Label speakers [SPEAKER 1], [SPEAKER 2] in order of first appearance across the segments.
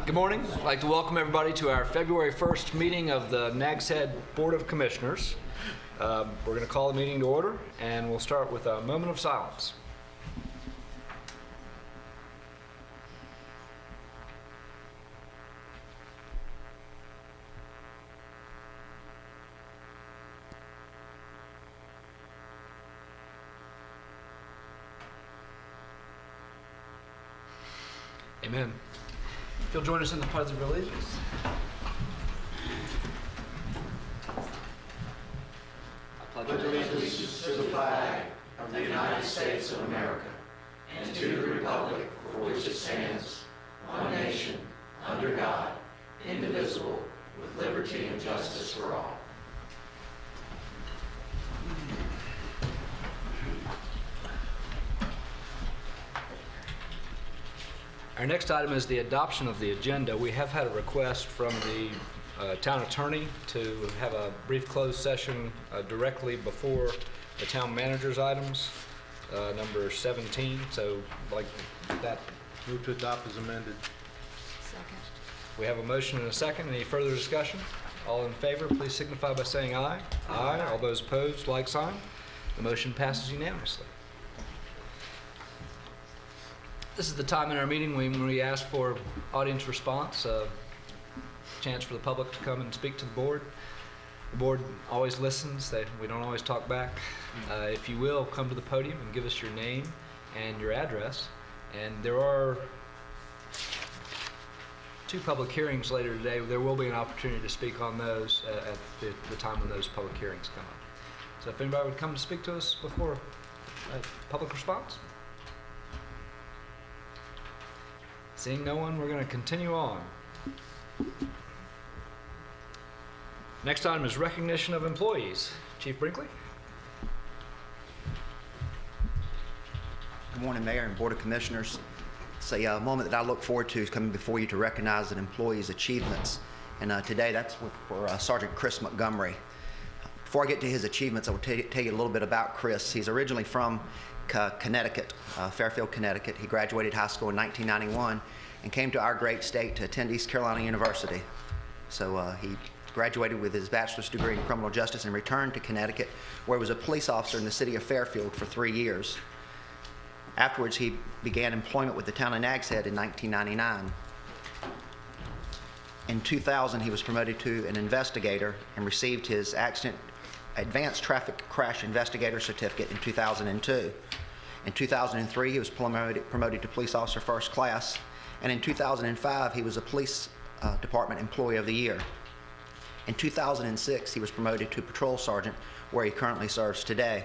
[SPEAKER 1] Good morning. I'd like to welcome everybody to our February 1st meeting of the Nags Head Board of Commissioners. We're going to call the meeting to order, and we'll start with a moment of silence. Amen. If you'll join us in the Pledge of Allegiance.
[SPEAKER 2] I pledge allegiance to the flag of the United States of America and to the republic for which it stands, one nation, under God, indivisible, with liberty and justice for all.
[SPEAKER 1] Our next item is the adoption of the agenda. We have had a request from the town attorney to have a brief closed session directly before the town manager's items, number 17. So, like that.
[SPEAKER 3] Move to adopt as amended.
[SPEAKER 4] Second.
[SPEAKER 1] We have a motion and a second. Any further discussion? All in favor, please signify by saying aye. Aye. All those opposed, like sign. The motion passes unanimously. This is the time in our meeting when we ask for audience response, a chance for the public to come and speak to the board. The board always listens. We don't always talk back. If you will, come to the podium and give us your name and your address. And there are 2 public hearings later today. There will be an opportunity to speak on those at the time when those public hearings come up. So if anybody would come to speak to us before public response. Seeing no one, we're going to continue on. Next item is recognition of employees. Chief Brinkley.
[SPEAKER 5] Good morning, Mayor and Board of Commissioners. It's a moment that I look forward to is coming before you to recognize an employee's achievements. And today that's for Sergeant Chris Montgomery. Before I get to his achievements, I will tell you a little bit about Chris. He's originally from Connecticut, Fairfield, Connecticut. He graduated high school in 1991 and came to our great state to attend East Carolina University. So he graduated with his bachelor's degree in criminal justice and returned to Connecticut, where he was a police officer in the city of Fairfield for 3 years. Afterwards, he began employment with the town of Nags Head in 1999. In 2000, he was promoted to an investigator and received his Advanced Traffic Crash Investigator Certificate in 2002. In 2003, he was promoted to Police Officer First Class, and in 2005, he was a Police Department Employee of the Year. In 2006, he was promoted to Patrol Sergeant, where he currently serves today.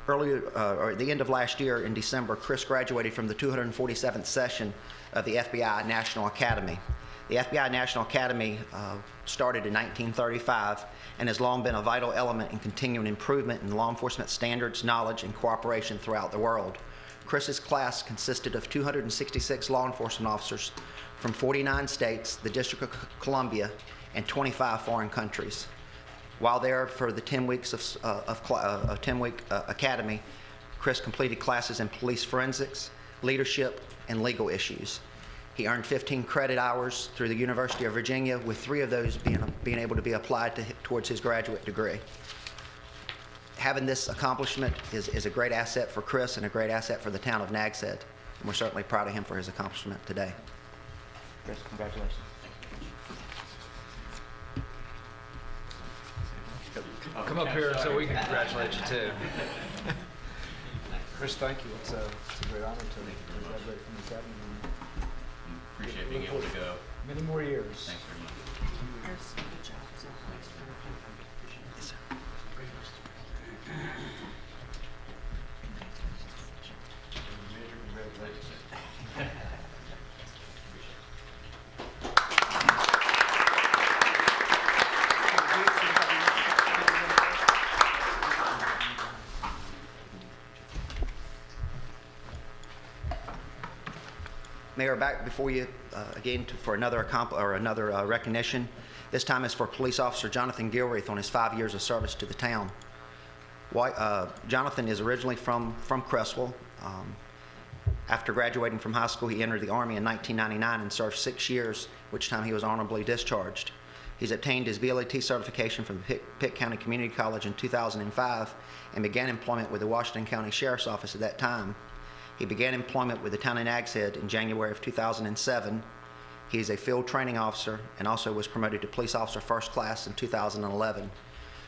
[SPEAKER 5] Or at the end of last year, in December, Chris graduated from the 247th session of the FBI National Academy. The FBI National Academy started in 1935 and has long been a vital element in continuing improvement in law enforcement standards, knowledge, and cooperation throughout the world. Chris's class consisted of 266 law enforcement officers from 49 states, the District of Columbia, and 25 foreign countries. While there for the 10 weeks of 10-week academy, Chris completed classes in police forensics, leadership, and legal issues. He earned 15 credit hours through the University of Virginia, with 3 of those being able to be applied towards his graduate degree. Having this accomplishment is a great asset for Chris and a great asset for the town of Nags Head, and we're certainly proud of him for his accomplishment today. Chris, congratulations.
[SPEAKER 1] Come up here so we can congratulate you too. Chris, thank you. It's a great honor to graduate from the academy.
[SPEAKER 6] Appreciate being able to go.
[SPEAKER 1] Many more years.
[SPEAKER 6] Thanks very much.
[SPEAKER 4] Yes, good job. So thanks for
[SPEAKER 5] Yes, sir.
[SPEAKER 6] Major congratulations.
[SPEAKER 5] Mayor, back before you again for another recognition. This time is for Police Officer Jonathan Gilreath on his 5 years of service to the town. Jonathan is originally from Cresswell. After graduating from high school, he entered the Army in 1999 and served 6 years, which time he was honorably discharged. He's obtained his BLET certification from Pitt County Community College in 2005 and began employment with the Washington County Sheriff's Office at that time. He began employment with the town of Nags Head in January of 2007. He is a field training officer and also was promoted to police officer first class in 2011.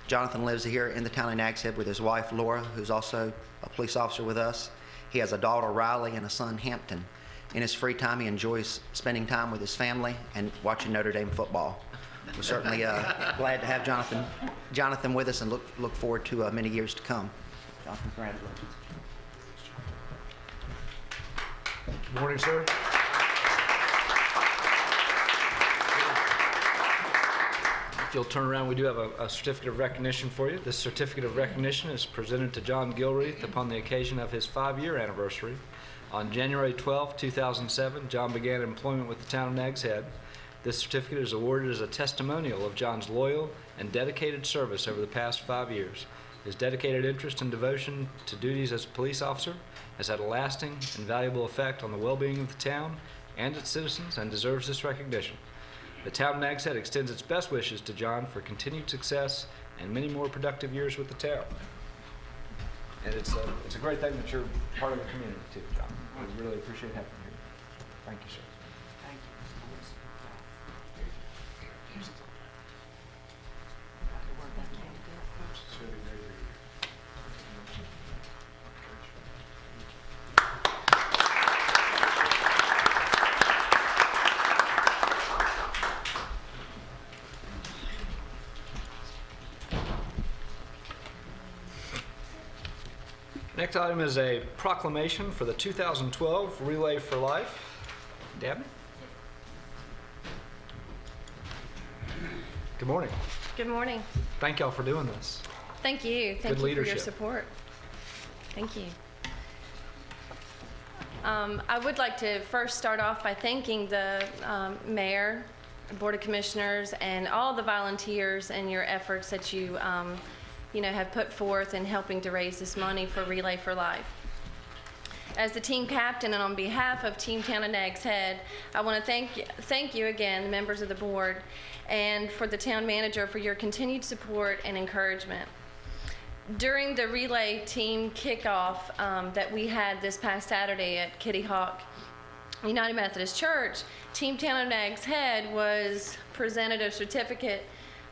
[SPEAKER 5] Jonathan lives here in the town of Nags Head with his wife, Laura, who's also a police officer with us. He has a daughter, Riley, and a son, Hampton. In his free time, he enjoys spending time with his family and watching Notre Dame football. We're certainly glad to have Jonathan with us and look forward to many years to come. Jonathan, congratulations.
[SPEAKER 1] Good morning, sir. If you'll turn around, we do have a certificate of recognition for you. This certificate of recognition is presented to John Gilreath upon the occasion of his 5-year anniversary. On January 12, 2007, John began employment with the town of Nags Head. This certificate is awarded as a testimonial of John's loyal and dedicated service over the past 5 years. His dedicated interest and devotion to duties as a police officer has had a lasting and valuable effect on the well-being of the town and its citizens and deserves this recognition. The town of Nags Head extends its best wishes to John for continued success and many more productive years with the town. And it's a great thing that you're part of the community too, John. We really appreciate having you here. Thank you, sir. Next item is a proclamation for the 2012 Relay for Life. Dabney? Good morning.
[SPEAKER 7] Good morning.
[SPEAKER 1] Thank y'all for doing this.
[SPEAKER 7] Thank you. Thank
[SPEAKER 1] Good
[SPEAKER 7] you for
[SPEAKER 1] leadership.
[SPEAKER 7] your support. Thank you. I would like to first start off by thanking the mayor, Board of Commissioners, and all the volunteers and your efforts that you have put forth in helping to raise this money for Relay for Life. As the team captain and on behalf of Team Town of Nags Head, I want to thank you again, the members of the board, and for the town manager for your continued support and encouragement. During the relay team kickoff that we had this past Saturday at Kitty Hawk United Methodist Church, Team Town of Nags Head was presented a certificate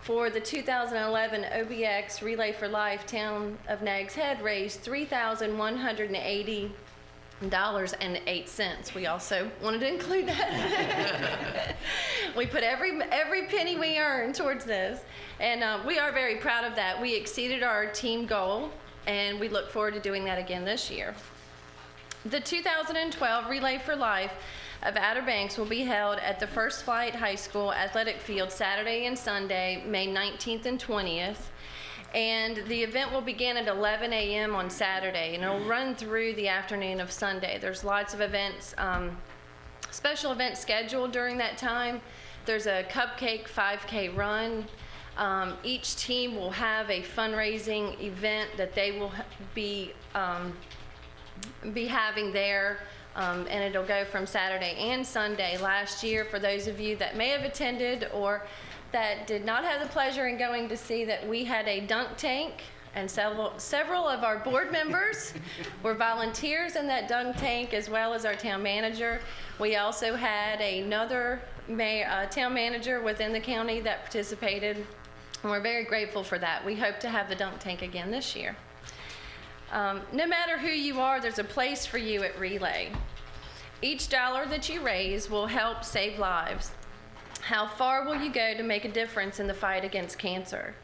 [SPEAKER 7] for the 2011 OBX Relay for Life. Town of Nags Head raised $3,180.08. We also wanted to include that. We put every penny we earned towards this, and we are very proud of that. We exceeded our team goal, and we look forward to doing that again this year. The 2012 Relay for Life of Outer Banks will be held at the First Flight High School Athletic Field Saturday and Sunday, May 19th and 20th. And the event will begin at 11 a.m. on Saturday, and it'll run through the afternoon of Sunday. There's lots of events, special events scheduled during that time. There's a cupcake 5K run. Each team will have a fundraising event that they will be having there. And it'll go from Saturday and Sunday. Last year, for those of you that may have attended or that did not have the pleasure in going to see, that we had a dunk tank, and several of our board members were volunteers in that dunk tank, as well as our town manager. We also had another town manager within the county that participated, and we're very grateful for that. We hope to have the dunk tank again this year. No matter who you are, there's a place for you at Relay. Each dollar that you raise will help save lives. How far will you go to make a difference in the fight against cancer?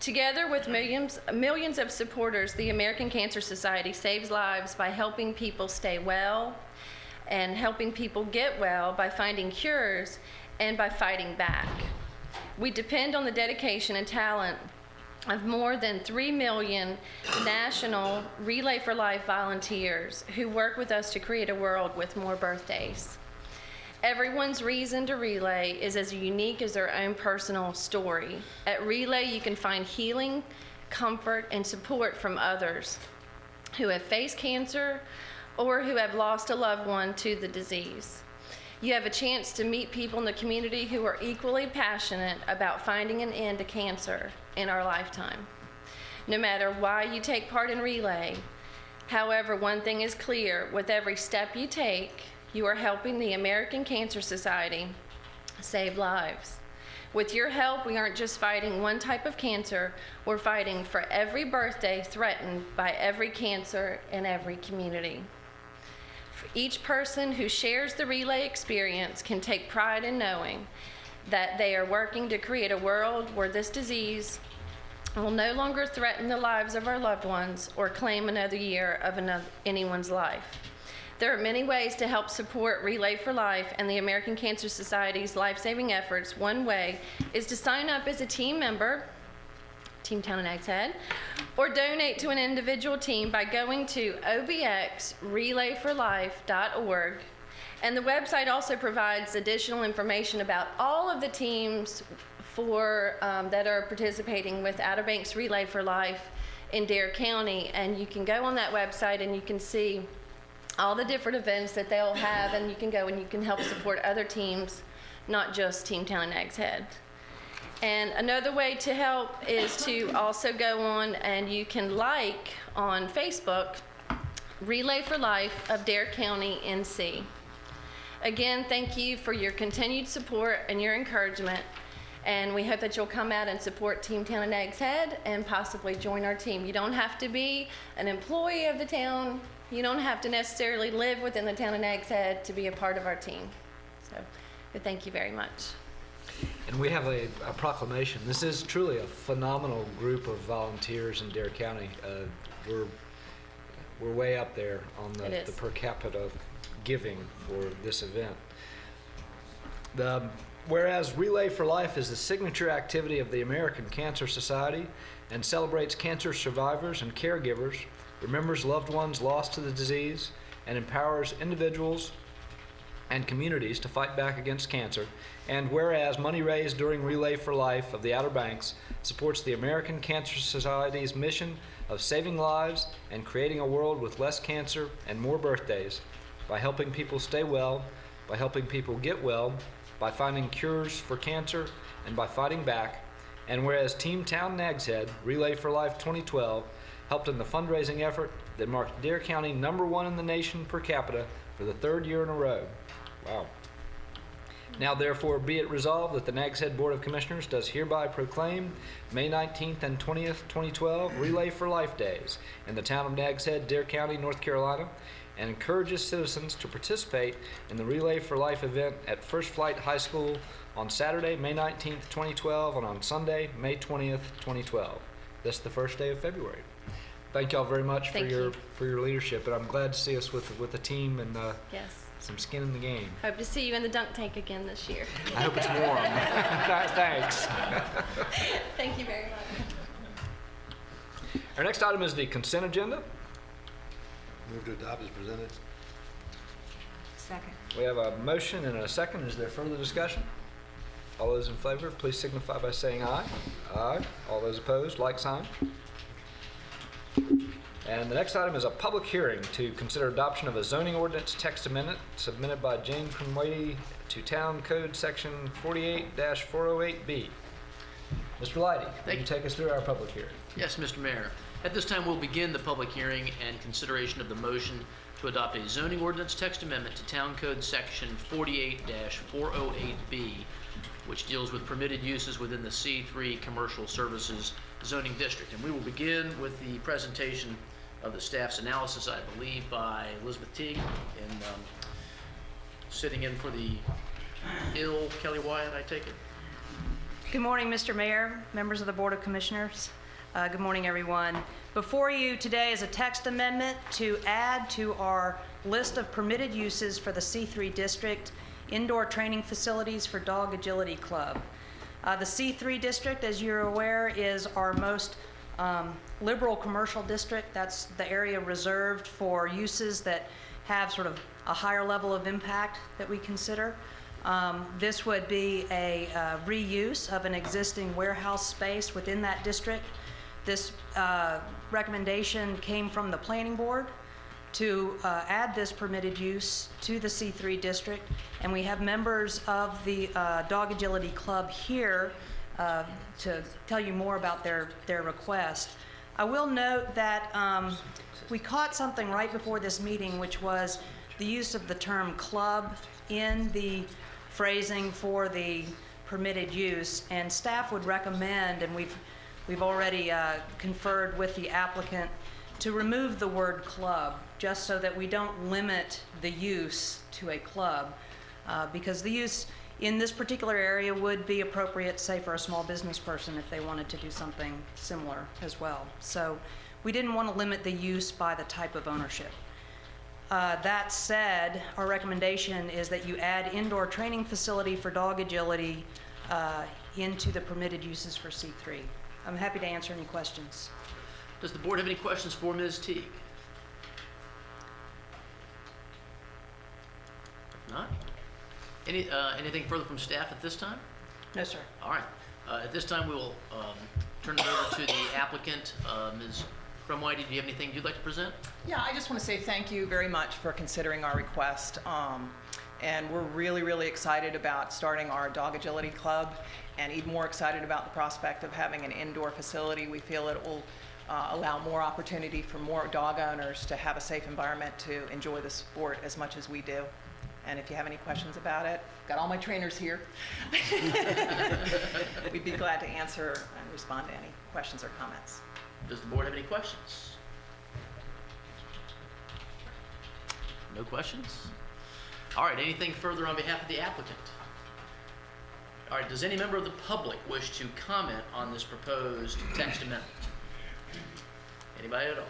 [SPEAKER 7] Together with millions of supporters, the American Cancer Society saves lives by helping people stay well and helping people get well by finding cures and by fighting back. We depend on the dedication and talent of more than 3 million national Relay for Life volunteers who work with us to create a world with more birthdays. Everyone's reason to relay is as unique as their own personal story. At Relay, you can find healing, comfort, and support from others who have faced cancer or who have lost a loved one to the disease. You have a chance to meet people in the community who are equally passionate about finding an end to cancer in our lifetime. No matter why you take part in Relay, however, one thing is clear: with every step you take, you are helping the American Cancer Society save lives. With your help, we aren't just fighting one type of cancer, we're fighting for every birthday threatened by every cancer in every community. Each person who shares the Relay experience can take pride in knowing that they are working to create a world where this disease will no longer threaten the lives of our loved ones or claim another year of anyone's life. There are many ways to help support Relay for Life and the American Cancer Society's life-saving efforts. One way is to sign up as a team member, Team Town and Nags Head, or donate to an individual team by going to obxrelayforlife.org. And the website also provides additional information about all of the teams that are participating with Outer Banks Relay for Life in Dare County. And you can go on that website and you can see all the different events that they'll have, and you can go and you can help support other teams, not just Team Town and Nags Head. And another way to help is to also go on and you can like on Facebook Relay for Life of Dare County, NC. Again, thank you for your continued support and your encouragement, and we hope that you'll come out and support Team Town and Nags Head and possibly join our team. You don't have to be an employee of the town. You don't have to necessarily live within the town of Nags Head to be a part of our team. So, but thank you very much.
[SPEAKER 1] And we have a proclamation. This is truly a phenomenal group of volunteers in Dare County. We're way up there on the per capita giving for this event. Whereas Relay for Life is the signature activity of the American Cancer Society and celebrates cancer survivors and caregivers, remembers loved ones lost to the disease, and empowers individuals and communities to fight back against cancer. And whereas money raised during Relay for Life of the Outer Banks supports the American Cancer Society's mission of saving lives and creating a world with less cancer and more birthdays by helping people stay well, by helping people get well, by finding cures for cancer, and by fighting back. And whereas Team Town Nags Head Relay for Life 2012 helped in the fundraising effort that marked Dare County #1 in the nation per capita for the 3rd year in a row. Wow. Now therefore be it resolved that the Nags Head Board of Commissioners does hereby proclaim May 19th and 20th, 2012 Relay for Life Days in the town of Nags Head, Dare County, North Carolina, and encourages citizens to participate in the Relay for Life event at First Flight High School on Saturday, May 19th, 2012, and on Sunday, May 20th, 2012. This is the first day of February. Thank y'all very much for your leadership, and I'm glad to see us with a team and
[SPEAKER 7] Yes.
[SPEAKER 1] some skin in the game.
[SPEAKER 7] Hope to see you in the dunk tank again this year.
[SPEAKER 1] I hope it's warm. Thanks.
[SPEAKER 7] Thank you very much.
[SPEAKER 1] Our next item is the consent agenda.
[SPEAKER 3] Move to adopt as presented.
[SPEAKER 4] Second.
[SPEAKER 1] We have a motion and a second. Is there further discussion? All those in favor, please signify by saying aye. Aye. All those opposed, like sign. And the next item is a public hearing to consider adoption of a zoning ordinance text amendment submitted by Jane Cronwady to Town Code Section 48-408B. Mr. Leidy, will you take us through our public hearing?
[SPEAKER 8] Yes, Mr. Mayor. At this time, we'll begin the public hearing and consideration of the motion to adopt a zoning ordinance text amendment to Town Code Section 48-408B, which deals with permitted uses within the C3 Commercial Services zoning district. And we will begin with the presentation of the staff's analysis, I believe, by Elizabeth Teague, and sitting in for the ill Kelly Wyatt, I take it.
[SPEAKER 9] Good morning, Mr. Mayor, members of the Board of Commissioners. Good morning, everyone. Before you today is a text amendment to add to our list of permitted uses for the C3 district indoor training facilities for Dog Agility Club. The C3 district, as you're aware, is our most liberal commercial district. That's the area reserved for uses that have sort of a higher level of impact that we consider. This would be a reuse of an existing warehouse space within that district. This recommendation came from the planning board. to add this permitted use to the C3 district, and we have members of the Dog Agility Club here to tell you more about their request. I will note that we caught something right before this meeting, which was the use of the term club in the phrasing for the permitted use, and staff would recommend, and we've already conferred with the applicant, to remove the word club, just so that we don't limit the use to a club, because the use in this particular area would be appropriate, say, for a small business person if they wanted to do something similar as well. So we didn't want to limit the use by the type of ownership. That said, our recommendation is that you add indoor training facility for dog agility into the permitted uses for C3. I'm happy to answer any questions.
[SPEAKER 8] Does the board have any questions for Ms. Teague? If not, anything further from staff at this time?
[SPEAKER 9] No, sir.
[SPEAKER 8] All right. At this time, we will turn it over to the applicant. Ms. Crumwhite, do you have anything you'd like to present?
[SPEAKER 10] Yeah, I just want to say thank you very much for considering our request. And we're really, really excited about starting our dog agility club, and even more excited about the prospect of having an indoor facility. We feel it will allow more opportunity for more dog owners to have a safe environment to enjoy the sport as much as we do. And if you have any questions about it, got all my trainers here. We'd be glad to answer and respond to any questions or comments.
[SPEAKER 8] Does the board have any questions? No questions? All right, anything further on behalf of the applicant? All right, does any member of the public wish to comment on this proposed text amendment? Anybody at all?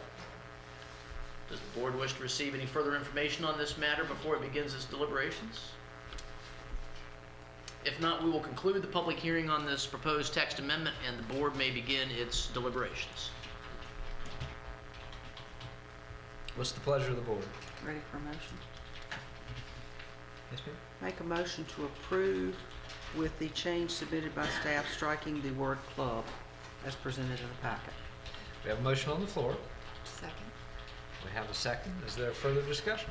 [SPEAKER 8] Does the board wish to receive any further information on this matter before it begins its deliberations? If not, we will conclude the public hearing on this proposed text amendment, and the board may begin its deliberations.
[SPEAKER 1] What's the pleasure of the board?
[SPEAKER 11] Ready for a motion?
[SPEAKER 1] Yes, ma'am.
[SPEAKER 11] Make a motion to approve with the change submitted by staff, striking the word club as presented in the packet.
[SPEAKER 1] We have a motion on the floor.
[SPEAKER 4] Second.
[SPEAKER 1] We have a second. Is there further discussion?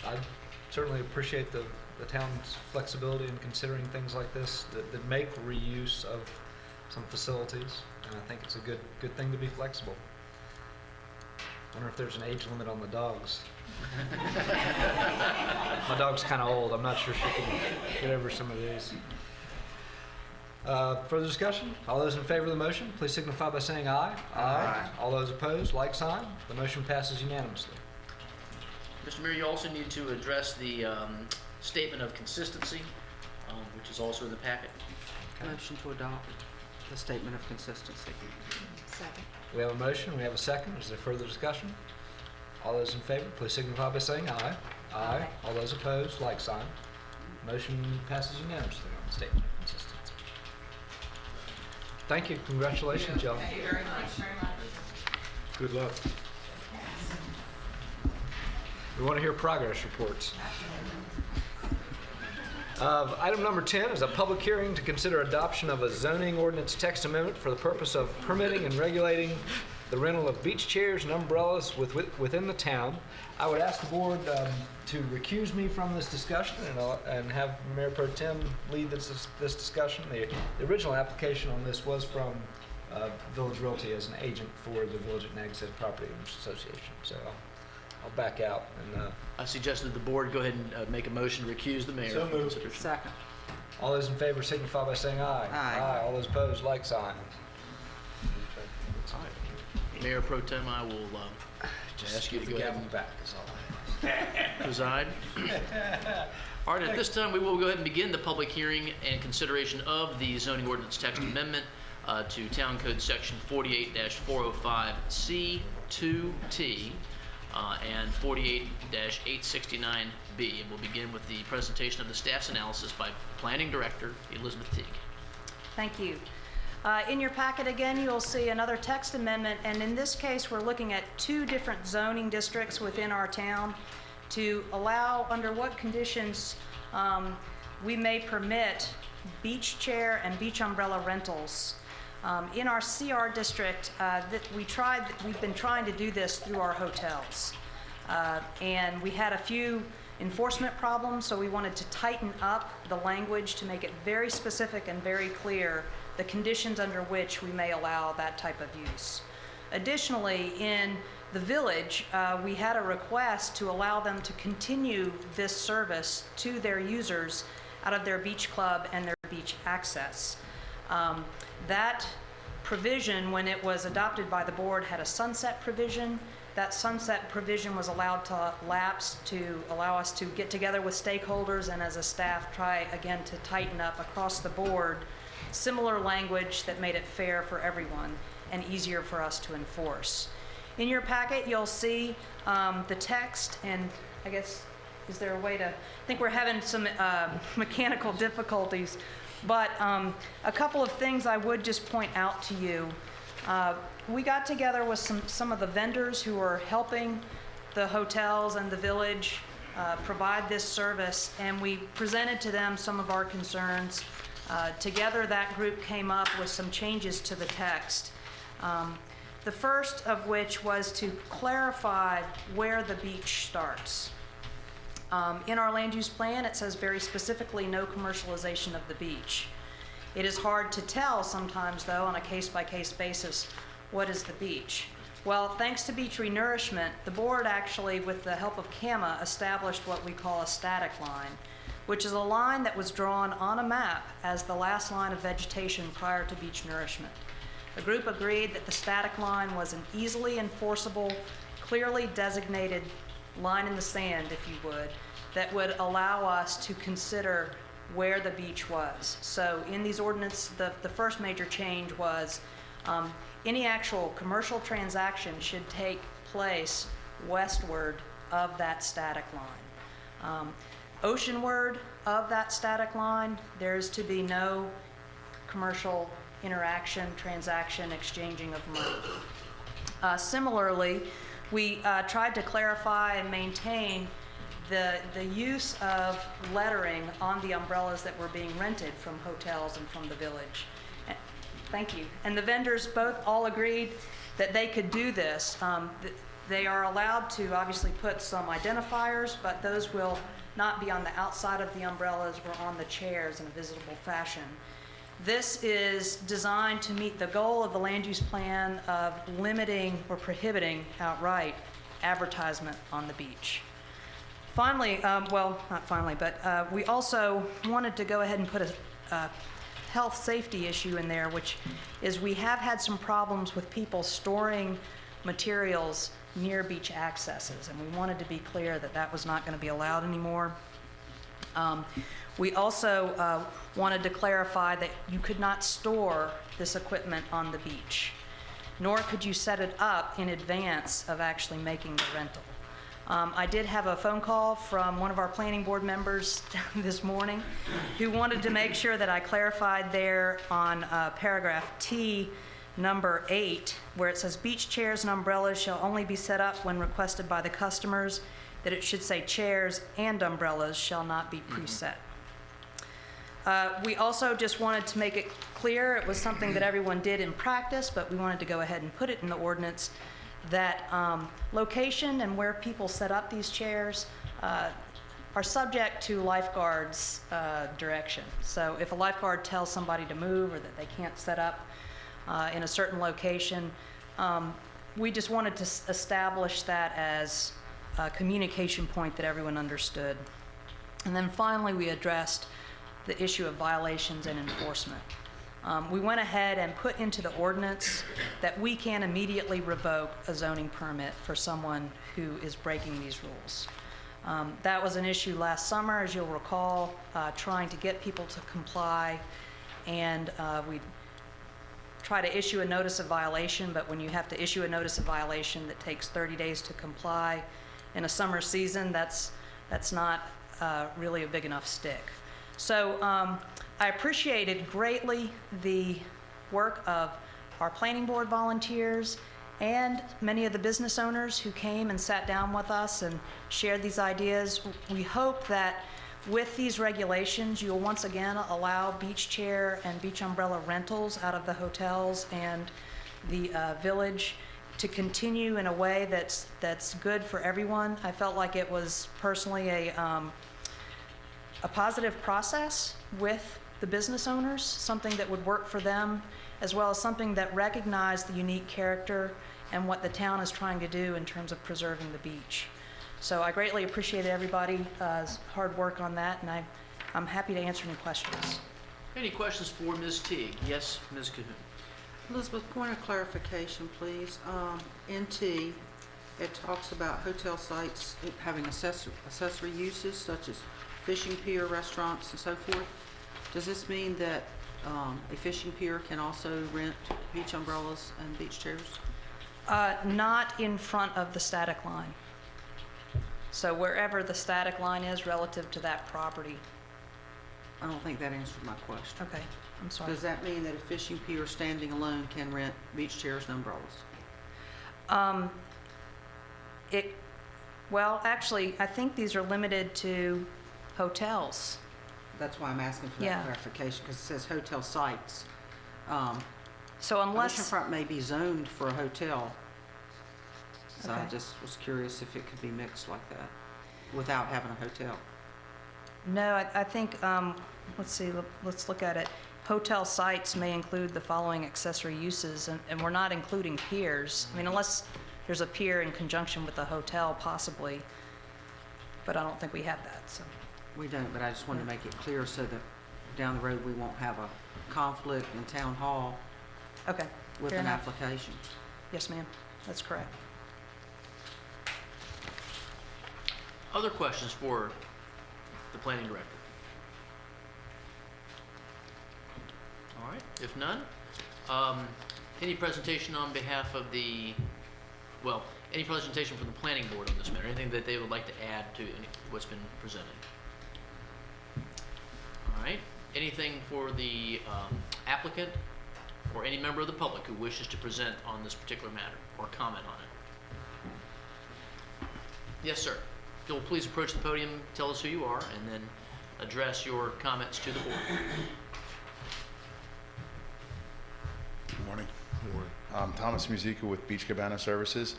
[SPEAKER 1] I certainly appreciate the town's flexibility in considering things like this that make reuse of some facilities, and I think it's a good thing to be flexible. I wonder if there's an age limit on the dogs. My dog's kind of old. I'm not sure she can get over some of these. Further discussion? All those in favor of the motion, please signify by saying aye. Aye. All those opposed, like sign. The motion passes unanimously.
[SPEAKER 8] Mr. Mayor, you also need to address the statement of consistency, which is also in the packet.
[SPEAKER 1] Okay.
[SPEAKER 11] Motion to adopt the statement of consistency.
[SPEAKER 4] Second.
[SPEAKER 1] We have a motion, we have a second. Is there further discussion? All those in favor, please signify by saying aye. Aye. All those opposed, like sign. Motion passes unanimously on the statement of consistency. Thank you. Congratulations, Joe.
[SPEAKER 10] Thank you very much.
[SPEAKER 3] Good luck.
[SPEAKER 1] We want to hear progress reports. Item number 10 is a public hearing to consider adoption of a zoning ordinance text amendment for the purpose of permitting and regulating the rental of beach chairs and umbrellas within the town. I would ask the board to recuse me from this discussion and have Mayor Pro Tem lead this discussion. The original application on this was from Village Realty as an agent for the Village at Nags Head Property Owners Association. So I'll back out. And
[SPEAKER 8] I suggested the board go ahead and make a motion to recuse the mayor.
[SPEAKER 3] So
[SPEAKER 8] from
[SPEAKER 3] moved.
[SPEAKER 8] consideration.
[SPEAKER 11] Second.
[SPEAKER 1] all those in favor signify by saying aye.
[SPEAKER 11] Aye.
[SPEAKER 1] All those opposed, like sign.
[SPEAKER 8] All right. Mayor Pro Tem, I will ask you to go ahead and
[SPEAKER 1] back is all I ask.
[SPEAKER 8] preside. All right, at this time, we will go ahead and begin the public hearing and consideration of the zoning ordinance text amendment to Town Code Section 48-405C2T and 48-869B. And we'll begin with the presentation of the staff's analysis by Planning Director Elizabeth Teague.
[SPEAKER 9] Thank you. In your packet again, you'll see another text amendment, and in this case, we're looking at two different zoning districts within our town to allow under what conditions we may permit beach chair and beach umbrella rentals. In our CR district, we've been trying to do this through our hotels. And we had a few enforcement problems, so we wanted to tighten up the language to make it very specific and very clear the conditions under which we may allow that type of use. Additionally, in the village, we had a request to allow them to continue this service to their users out of their beach club and their beach access. That provision, when it was adopted by the board, had a sunset provision. That sunset provision was allowed to lapse to allow us to get together with stakeholders and as a staff try again to tighten up across the board similar language that made it fair for everyone and easier for us to enforce. In your packet, you'll see the text, and I guess, is there a way to, I think we're having some mechanical difficulties, but a couple of things I would just point out to you. We got together with some of the vendors who are helping the hotels and the village provide this service, and we presented to them some of our concerns. Together, that group came up with some changes to the text. The first of which was to clarify where the beach starts. In our land use plan, it says very specifically no commercialization of the beach. It is hard to tell sometimes, though, on a case-by-case basis, what is the beach. Well, thanks to beach renourishment, the board actually, with the help of CAMA, established what we call a static line, which is a line that was drawn on a map as the last line of vegetation prior to beach nourishment. The group agreed that the static line was an easily enforceable, clearly designated line in the sand, if you would, that would allow us to consider where the beach was. So in these ordinance, the first major change was any actual commercial transaction should take place westward of that static line. Oceanward of that static line, there's to be no commercial interaction, transaction, exchanging of money. Similarly, we tried to clarify and maintain the use of lettering on the umbrellas that were being rented from hotels and from the village. Thank you. And the vendors both all agreed that they could do this. They are allowed to obviously put some identifiers, but those will not be on the outside of the umbrellas or on the chairs in a visible fashion. This is designed to meet the goal of the land use plan of limiting or prohibiting outright advertisement on the beach. Finally, well, not finally, but we also wanted to go ahead and put a health safety issue in there, which is we have had some problems with people storing materials near beach accesses, and we wanted to be clear that that was not going to be allowed anymore. We also wanted to clarify that you could not store this equipment on the beach, nor could you set it up in advance of actually making the rental. I did have a phone call from one of our planning board members this morning who wanted to make sure that I clarified there on paragraph T, number 8, where it says beach chairs and umbrellas shall only be set up when requested by the customers, that it should say chairs and umbrellas shall not be preset. We also just wanted to make it clear, it was something that everyone did in practice, but we wanted to go ahead and put it in the ordinance, that location and where people set up these chairs are subject to lifeguards' direction. So if a lifeguard tells somebody to move or that they can't set up in a certain location, we just wanted to establish that as a communication point that everyone understood. And then finally, we addressed the issue of violations and enforcement. We went ahead and put into the ordinance that we can immediately revoke a zoning permit for someone who is breaking these rules. That was an issue last summer, as you'll recall, trying to get people to comply, and we try to issue a notice of violation, but when you have to issue a notice of violation that takes 30 days to comply in a summer season, that's not really a big enough stick. So I appreciated greatly the work of our planning board volunteers and many of the business owners who came and sat down with us and shared these ideas. We hope that With these regulations, you'll once again allow beach chair and beach umbrella rentals out of the hotels and the village to continue in a way that's good for everyone. I felt like it was personally a positive process with the business owners, something that would work for them, as well as something that recognized the unique character and what the town is trying to do in terms of preserving the beach. So I greatly appreciate everybody's hard work on that, and I'm happy to answer any questions.
[SPEAKER 8] Any questions for Ms. Teague? Yes, Ms. Cahoon.
[SPEAKER 11] Elizabeth, point of clarification, please. In T, it talks about hotel sites having accessory uses such as fishing pier, restaurants, and so forth. Does this mean that a fishing pier can also rent beach umbrellas and beach chairs?
[SPEAKER 9] Not in front of the static line. So wherever the static line is relative to that property.
[SPEAKER 11] I don't think that answered my question.
[SPEAKER 9] Okay, I'm sorry.
[SPEAKER 11] Does that mean that a fishing pier standing alone can rent beach chairs and umbrellas?
[SPEAKER 9] Well, actually, I think these are limited to hotels.
[SPEAKER 11] That's why I'm asking for
[SPEAKER 9] Yeah.
[SPEAKER 11] that clarification, because it says hotel sites.
[SPEAKER 9] So unless...
[SPEAKER 11] Oceanfront may be zoned for a hotel. So I
[SPEAKER 9] Okay.
[SPEAKER 11] just was curious if it could be mixed like that without having a hotel.
[SPEAKER 9] No, I think, let's see, let's look at it. Hotel sites may include the following accessory uses, and we're not including piers. I mean, unless there's a pier in conjunction with a hotel, possibly, but I don't think we have that, so.
[SPEAKER 11] We don't, but I just wanted to make it clear so that down the road we won't have a conflict in town hall
[SPEAKER 9] Okay,
[SPEAKER 11] with
[SPEAKER 9] fair
[SPEAKER 11] an
[SPEAKER 9] enough.
[SPEAKER 11] application.
[SPEAKER 9] Yes, ma'am, that's correct.
[SPEAKER 8] Other questions for the planning director? All right, if none, any presentation on behalf of any presentation from the planning board on this matter, anything that they would like to add to what's been presented? All right, anything for the applicant or any member of the public who wishes to present on this particular matter or comment on it? Yes, sir. If you'll please approach the podium, tell us who you are, and then address your comments to the board.
[SPEAKER 12] Good morning. I'm Thomas Musica with Beach Cabana Services.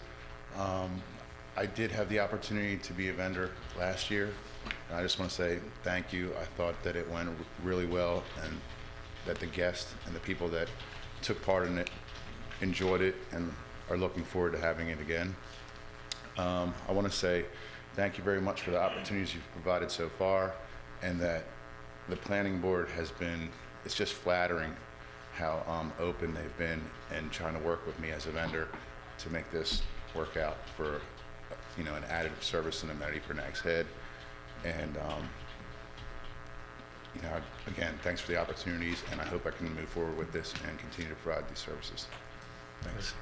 [SPEAKER 12] I did have the opportunity to be a vendor last year. And I just want to say thank you. I thought that it went really well and that the guests and the people that took part in it enjoyed it and are looking forward to having it again. I want to say thank you very much for the opportunities you've provided so far, and that the planning board has been, it's just flattering how open they've been and trying to work with me as a vendor to make this work out for, an added service and amenity for Nags Head. And, again, thanks for the opportunities, and I hope I can move forward with this and continue to provide these services. Thanks.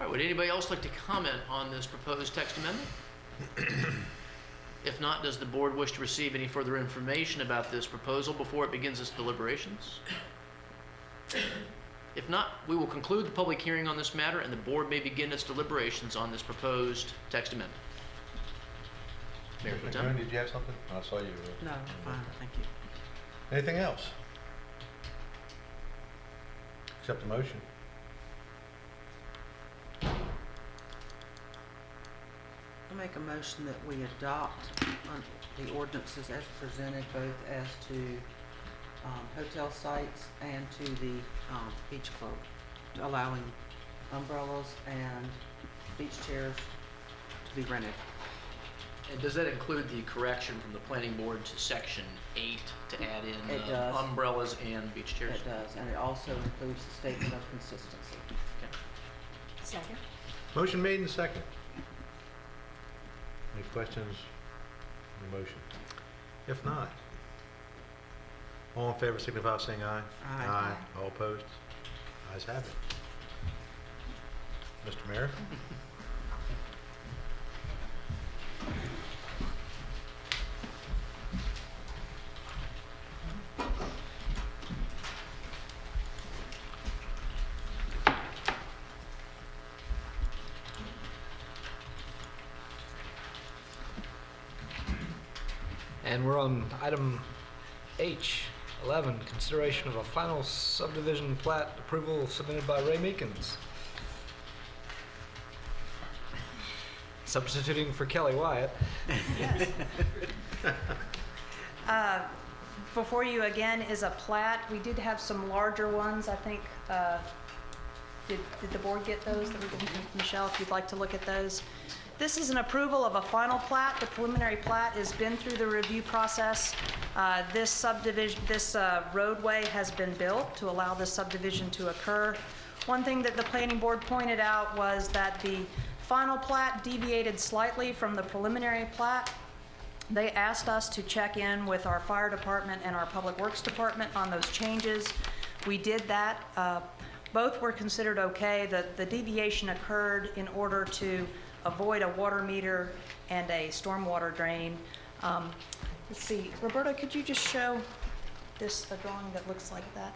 [SPEAKER 8] All right, would anybody else like to comment on this proposed text amendment? If not, does the board wish to receive any further information about this proposal before it begins its deliberations? If not, we will conclude the public hearing on this matter, and the board may begin its deliberations on this proposed text amendment. Mayor Pro Tem.
[SPEAKER 3] Did you have something? I saw you.
[SPEAKER 11] No, fine, thank you.
[SPEAKER 3] Anything else? Accept the motion.
[SPEAKER 11] I make a motion that we adopt the ordinances as presented, both as to hotel sites and to the beach club, allowing umbrellas and beach chairs to be rented.
[SPEAKER 8] And does that include the correction from the planning board to section 8 to add in
[SPEAKER 11] It does.
[SPEAKER 8] umbrellas and beach chairs?
[SPEAKER 11] It does, and it also includes the statement of consistency.
[SPEAKER 8] Okay.
[SPEAKER 4] Second?
[SPEAKER 3] Motion made and second. Any questions on the motion? If not, all in favor signify by saying aye.
[SPEAKER 11] Aye.
[SPEAKER 3] All opposed? Ayes have it. Mr. Mayor?
[SPEAKER 1] And we're on item H, 11, consideration of a final subdivision plat approval submitted by Ray Meekins. Substituting for Kelly Wyatt.
[SPEAKER 9] Before you again is a plat. We did have some larger ones, I think. Did the board get those? Michelle, if you'd like to look at those. This is an approval of a final plat. The preliminary plat has been through the review process. This subdivision, this roadway has been built to allow this subdivision to occur. One thing that the planning board pointed out was that the final plat deviated slightly from the preliminary plat. They asked us to check in with our fire department and our public works department on those changes. We did that. Both were considered okay. The deviation occurred in order to avoid a water meter and a stormwater drain. Let's see, Roberta, could you just show this, a drawing that looks like that?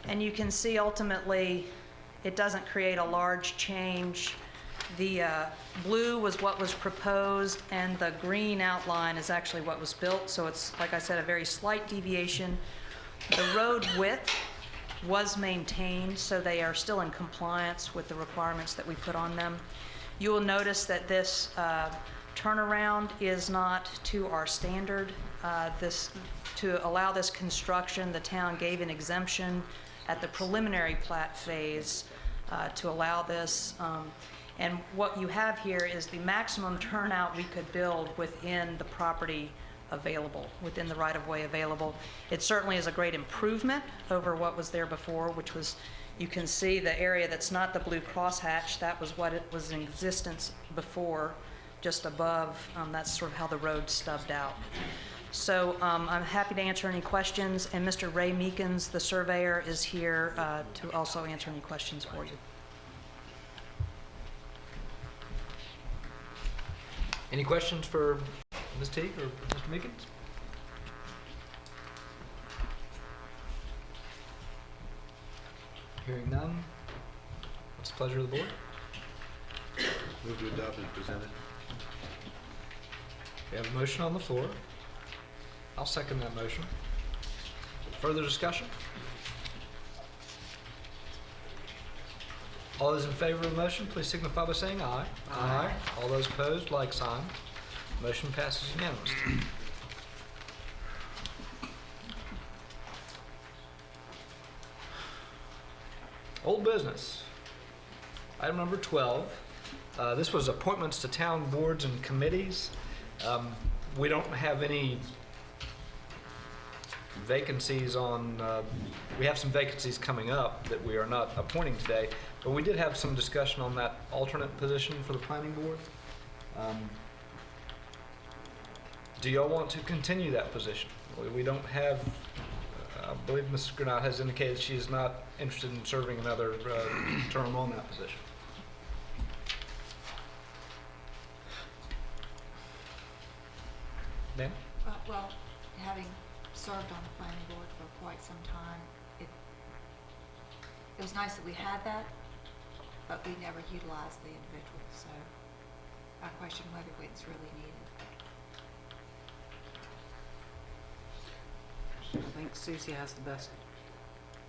[SPEAKER 9] And you can see ultimately it doesn't create a large change. The blue was what was proposed, and the green outline is actually what was built. So it's, like I said, a very slight deviation. The road width was maintained, so they are still in compliance with the requirements that we put on them. You will notice that this turnaround is not to our standard. To allow this construction, the town gave an exemption at the preliminary plat phase to allow this. And what you have here is the maximum turnout we could build within the property available, within the right-of-way available. It certainly is a great improvement over what was there before, which was, you can see the area that's not the blue crosshatch, that was what it was in existence before, just above. That's sort of how the road stubbed out. So I'm happy to answer any questions, and Mr. Ray Meekins, the surveyor, is here to also answer any questions for you.
[SPEAKER 1] Any questions for Ms. Teague or Mr. Meekins? Hearing none, what's the pleasure of the board?
[SPEAKER 3] Move to adopt as presented.
[SPEAKER 1] We have a motion on the floor. I'll second that motion. Further discussion? All those in favor of the motion, please signify by saying aye. Aye. All those opposed, like sign. Motion passes unanimously. Old business. Item number 12. This was appointments to town boards and committees. We don't have any vacancies on, we have some vacancies coming up that we are not appointing today, but we did have some discussion on that alternate position for the planning board. Do y'all want to continue that position? We don't have, I believe Mrs. Granat has indicated she is not interested in serving another term on that position. Dan?
[SPEAKER 4] Well, having served on the planning board for quite some time, it was nice that we had that, but we never utilized the individual, so I question whether it's really needed.
[SPEAKER 11] I think Susie has the best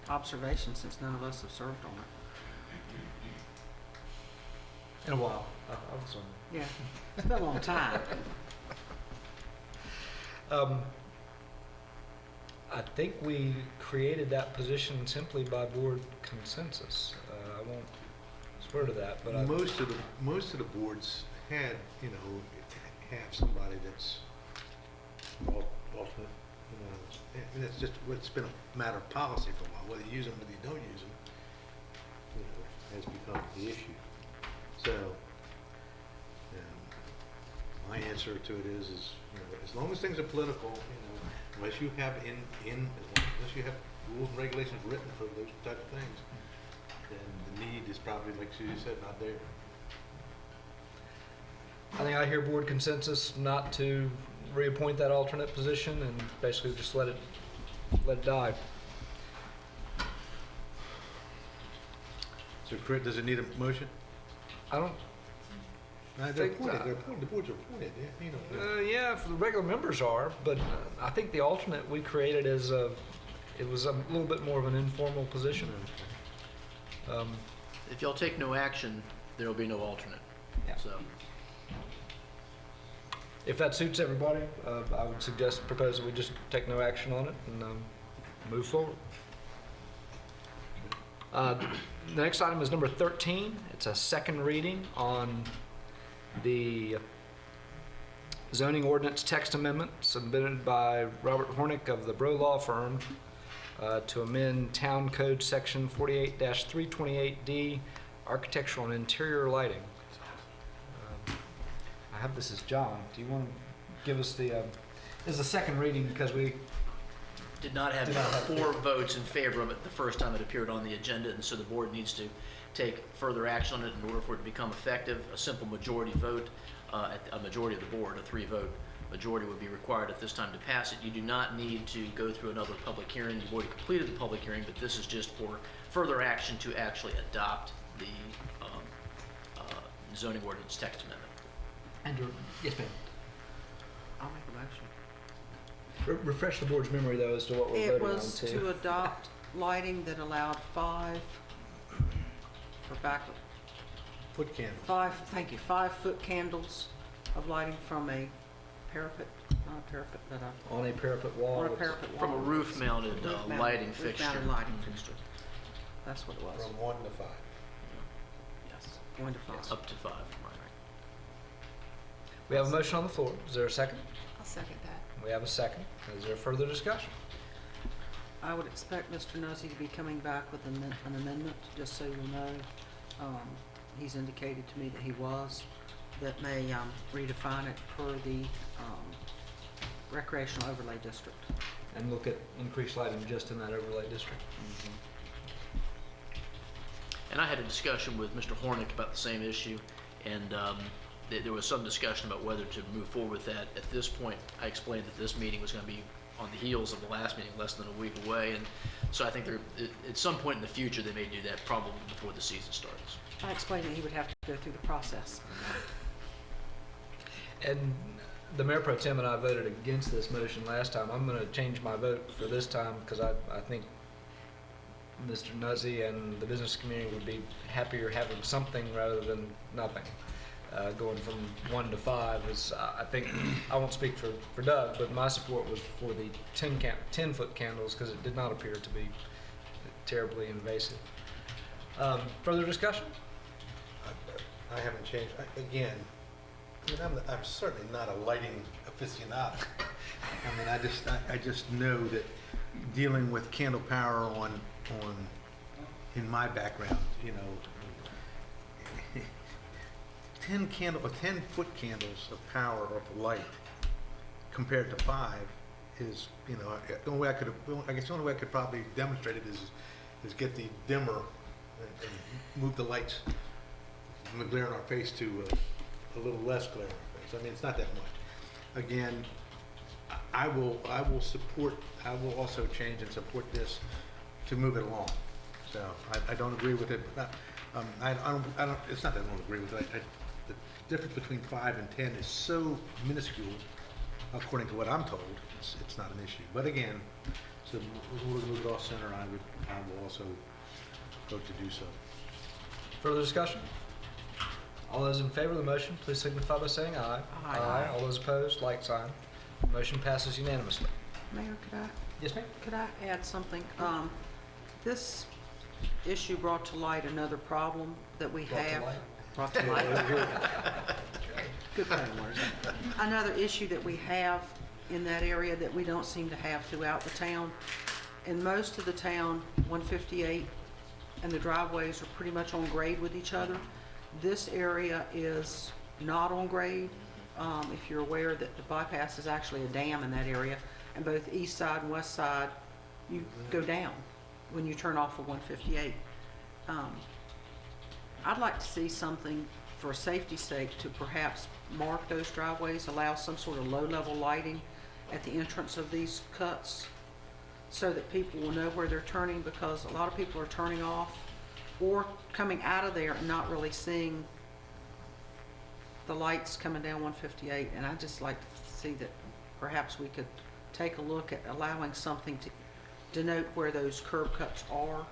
[SPEAKER 11] observation since none of us have served on it.
[SPEAKER 1] In a while. I was on.
[SPEAKER 11] Yeah, it's been a long time.
[SPEAKER 1] I think we created that position simply by board consensus. I won't swear to that, but
[SPEAKER 3] Most of the boards had, have somebody that's alternate, and it's just, it's been a matter of policy for a while, whether you use them, whether you don't use them, has become the issue. So, my answer to it is, as long as things are political, unless you have unless you have rules and regulations written for those type of things, then the need is probably, like Susie said, not there.
[SPEAKER 1] I think I hear board consensus not to reappoint that alternate position and basically just let it die.
[SPEAKER 3] So, does it need a motion?
[SPEAKER 1] I don't
[SPEAKER 3] They're
[SPEAKER 1] think,
[SPEAKER 3] appointed, the boards are appointed, yeah, you know.
[SPEAKER 1] yeah, for the regular members are, but I think the alternate we created as it was a little bit more of an informal position.
[SPEAKER 8] If y'all take no action, there will be no alternate.
[SPEAKER 1] Yeah.
[SPEAKER 8] So,
[SPEAKER 1] If that suits everybody, I would propose that we just take no action on it and move forward. The next item is number 13. It's a second reading on the zoning ordinance text amendment submitted by Robert Hornick of the Bro Law Firm to amend Town Code Section 48-328D, architectural and interior lighting. I have this as John. Do you want to give us the, this is the second reading because we
[SPEAKER 8] did not have 4 votes in favor of it the first time it appeared on the agenda, and so the board needs to take further action on it in order for it to become effective. A simple majority vote, a majority of the board, a 3-vote majority would be required at this time to pass it. You do not need to go through another public hearing. You've already completed the public hearing, but this is just for further action to actually adopt the zoning ordinance text amendment.
[SPEAKER 1] Andrew, yes, ma'am.
[SPEAKER 11] I'll make a motion.
[SPEAKER 1] Refresh the board's memory though as to what we're
[SPEAKER 11] It
[SPEAKER 1] voting on
[SPEAKER 11] was
[SPEAKER 1] too.
[SPEAKER 11] to adopt lighting that allowed 5, for back,
[SPEAKER 3] Foot candles.
[SPEAKER 11] 5-foot candles of lighting from a parapet, not a parapet, but
[SPEAKER 1] On a parapet wall.
[SPEAKER 11] on a
[SPEAKER 1] it's-
[SPEAKER 11] parapet wall.
[SPEAKER 8] From a roof-mounted lighting fixture.
[SPEAKER 11] Roof-mounted lighting fixture. That's what it was.
[SPEAKER 3] From 1 to 5.
[SPEAKER 11] Yes, 1 to 5.
[SPEAKER 8] Up to 5, right.
[SPEAKER 1] We have a motion on the floor. Is there a second?
[SPEAKER 4] I'll second that.
[SPEAKER 1] We have a second. Is there further discussion?
[SPEAKER 11] I would expect Mr. Nosey to be coming back with an amendment, just so you'll know. He's indicated to me that he was, that may redefine it per the recreational overlay district.
[SPEAKER 1] And look at increased lighting just in that overlay district.
[SPEAKER 8] And I had a discussion with Mr. Hornick about the same issue, and there was some discussion about whether to move forward with that. At this point, I explained that this meeting was going to be on the heels of the last meeting, less than a week away, and so I think at some point in the future they may do that, probably before the season starts.
[SPEAKER 11] I explained that he would have to go through the process.
[SPEAKER 1] And the Mayor Pro Tem and I voted against this motion last time. I'm going to change my vote for this time because I think Mr. Nuzzy and the business community would be happier having something rather than nothing. Going from 1 to 5 is, I think, I won't speak for Doug, but my support was for the 10-foot candles because it did not appear to be terribly invasive. Further discussion?
[SPEAKER 3] I haven't changed. Again, I mean, I'm certainly not a lighting aficionado. I mean, I just know that dealing with candle power on in my background, you know, 10-foot candles of power of light compared to 5 is, you know, the only way I guess the only way I could probably demonstrate it is get the dimmer and move the lights from the glare in our face to a little less glare in our face. I mean, it's not that much. Again, I will also change and support this to move it along. So I don't agree with it. I don't, it's not that I don't agree with it. The difference between 5 and 10 is so minuscule, according to what I'm told, it's not an issue. But again, so we'll move it off center, I will also vote to do so.
[SPEAKER 1] Further discussion? All those in favor of the motion, please signify by saying aye.
[SPEAKER 11] Aye.
[SPEAKER 1] All those opposed, like sign. Motion passes unanimously.
[SPEAKER 11] Mayor,
[SPEAKER 1] Yes, ma'am?
[SPEAKER 11] could I add something? This issue brought to light another problem that we
[SPEAKER 1] Brought to
[SPEAKER 11] have.
[SPEAKER 1] light?
[SPEAKER 11] Brought to light. Good play on words. Another issue that we have in that area that we don't seem to have throughout the town. In most of the town, 158 and the driveways are pretty much on grade with each other. This area is not on grade. If you're aware that the bypass is actually a dam in that area, and both east side and west side, you go down when you turn off of 158. I'd like to see something for safety's sake to perhaps mark those driveways, allow some sort of low-level lighting at the entrance of these cuts so that people will know where they're turning, because a lot of people are turning off or coming out of there and not really seeing the lights coming down 158, and I'd just like to see that perhaps we could take a look at allowing something to denote where those curb cuts are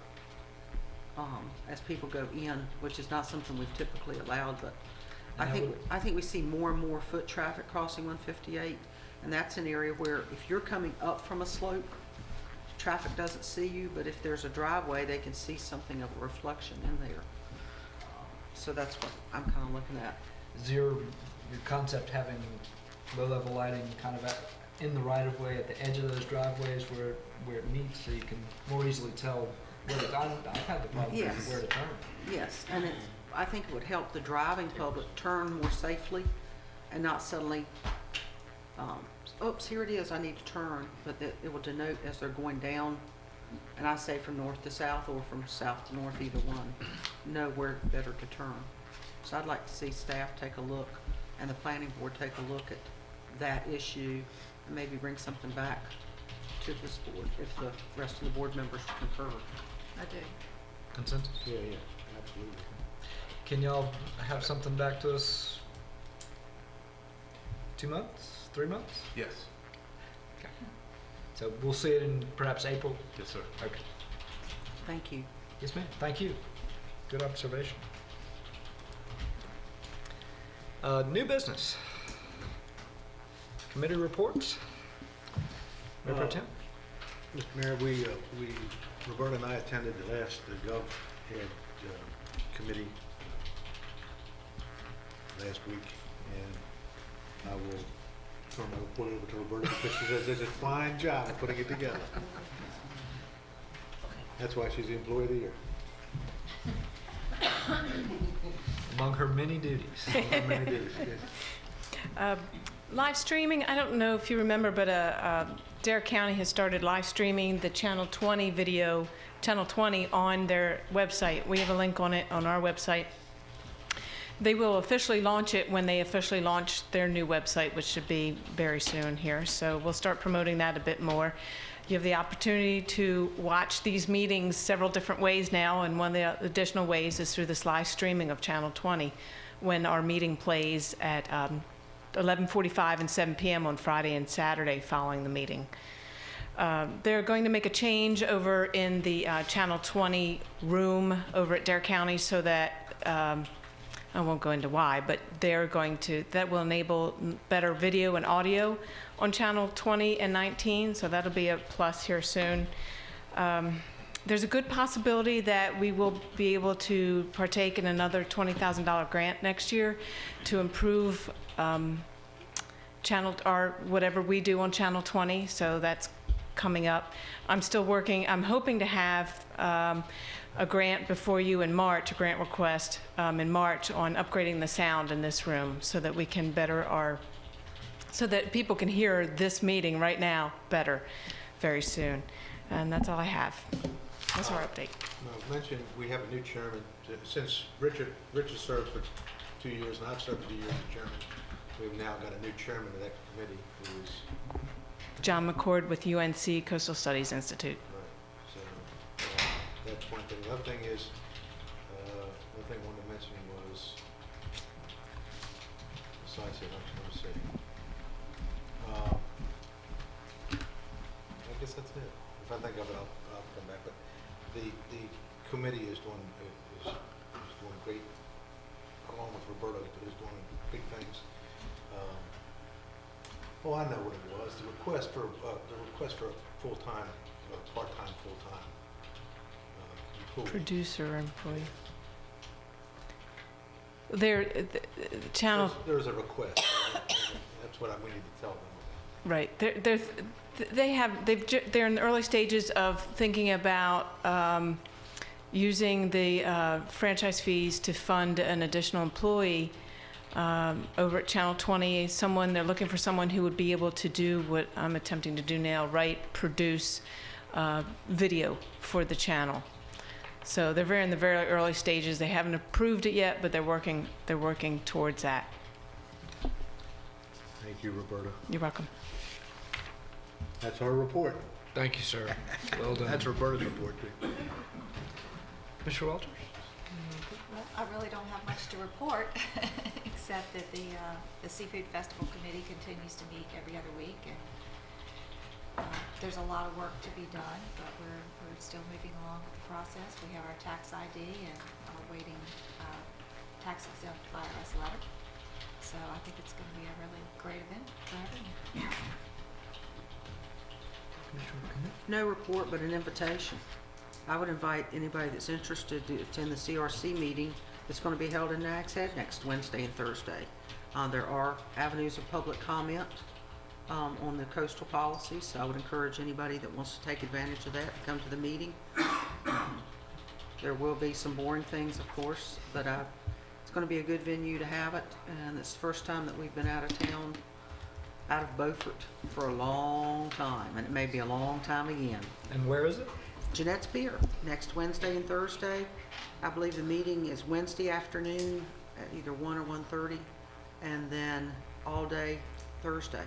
[SPEAKER 11] as people go in, which is not something we've typically allowed, but
[SPEAKER 1] And
[SPEAKER 11] I think we see more and more foot traffic crossing 158, and that's an area where if you're coming up from a slope, traffic doesn't see you, but if there's a driveway, they can see something of a reflection in there. So that's what I'm kind of looking at.
[SPEAKER 1] Is your concept having low-level lighting kind of in the right-of-way at the edge of those driveways where it meets, so you can more easily tell where to turn? I've had the problem
[SPEAKER 11] Yes.
[SPEAKER 1] with where to turn.
[SPEAKER 11] Yes, and I think it would help the driving public turn more safely and not suddenly, oops, here it is, I need to turn, but it will denote as they're going down, and I say from north to south or from south to north, either one, know where better to turn. So I'd like to see staff take a look and the planning board take a look at that issue and maybe bring something back to this board if the rest of the board members concur.
[SPEAKER 4] I do.
[SPEAKER 1] Consensus?
[SPEAKER 3] Yeah, absolutely.
[SPEAKER 1] Can y'all have something back to us 2 months, 3 months?
[SPEAKER 3] Yes.
[SPEAKER 1] Okay. So we'll see it in perhaps April?
[SPEAKER 3] Yes, sir.
[SPEAKER 1] Okay.
[SPEAKER 11] Thank you.
[SPEAKER 1] Yes, ma'am. Thank you. Good observation. New business. Committee reports. Mayor Pro Tem?
[SPEAKER 3] Mr. Mayor, Roberta and I attended the last Gov Ed committee last week, and I will turn my report over to Roberta because she says there's a fine job putting it together. That's why she's the Employee of the Year.
[SPEAKER 1] Among her many duties.
[SPEAKER 3] Among her many duties, yes.
[SPEAKER 13] Live streaming, I don't know if you remember, but Dare County has started live streaming the Channel 20 video, Channel 20 on their website. We have a link on it on our website. They will officially launch it when they officially launch their new website, which should be very soon here. So we'll start promoting that a bit more. You have the opportunity to watch these meetings several different ways now, and one of the additional ways is through this live streaming of Channel 20 when our meeting plays at 11:45 and 7 p.m. on Friday and Saturday following the meeting. They're going to make a change over in the Channel 20 room over at Dare County so that, I won't go into why, but that will enable better video and audio on Channel 20 and 19, so that'll be a plus here soon. There's a good possibility that we will be able to partake in another $20,000 grant next year to improve whatever we do on Channel 20, so that's coming up. I'm still working. I'm hoping to have a grant before you in March, a grant request in March on upgrading the sound in this room so that we can so that people can hear this meeting right now better very soon. And that's all I have. That's our update.
[SPEAKER 3] I mentioned we have a new chairman. Since Richard served for 2 years and I've served for 2 years as chairman, we've now got a new chairman of that committee who is
[SPEAKER 13] John McCord with UNC Coastal Studies Institute.
[SPEAKER 3] right. So that's one thing. The other thing is, one thing I wanted to mention was, besides that, I was going to say, I guess that's it. If I think of it, I'll come back. But the committee is doing great, along with Roberta, is doing big things. Oh, I know what it was. The request for full-time, part-time, full-time employee.
[SPEAKER 13] Producer employee. The channel.
[SPEAKER 3] There's a request. That's what we need to tell them.
[SPEAKER 13] Right. They're in the early stages of thinking about using the franchise fees to fund an additional employee over at Channel 20. They're looking for someone who would be able to do what I'm attempting to do now, produce video for the channel. So they're in the very early stages. They haven't approved it yet, but they're working towards that.
[SPEAKER 3] Thank you, Roberta.
[SPEAKER 13] You're welcome.
[SPEAKER 3] That's our report.
[SPEAKER 1] Thank you, sir. Well done.
[SPEAKER 3] That's Roberta's report, too.
[SPEAKER 1] Mr. Walters?
[SPEAKER 4] Well, I really don't have much to report, except that the Seafood Festival Committee continues to meet every other week, and there's a lot of work to be done, but we're still moving along with the process. We have our tax ID and are waiting tax exempt IRS letter. So I think it's going to be a really great event for everyone.
[SPEAKER 11] No report, but an invitation. I would invite anybody that's interested to attend the CRC meeting that's going to be held in Nags Head next Wednesday and Thursday. There are avenues of public comment on the coastal policy, so I would encourage anybody that wants to take advantage of that to come to the meeting. There will be some boring things, of course, but it's going to be a good venue to have it, and it's the first time that we've been out of town, out of Beaufort, for a long time, and it may be a long time again.
[SPEAKER 1] And where is it?
[SPEAKER 11] Jeanette's Pier, next Wednesday and Thursday. I believe the meeting is Wednesday afternoon at either 1 or 1:30, and then all day Thursday,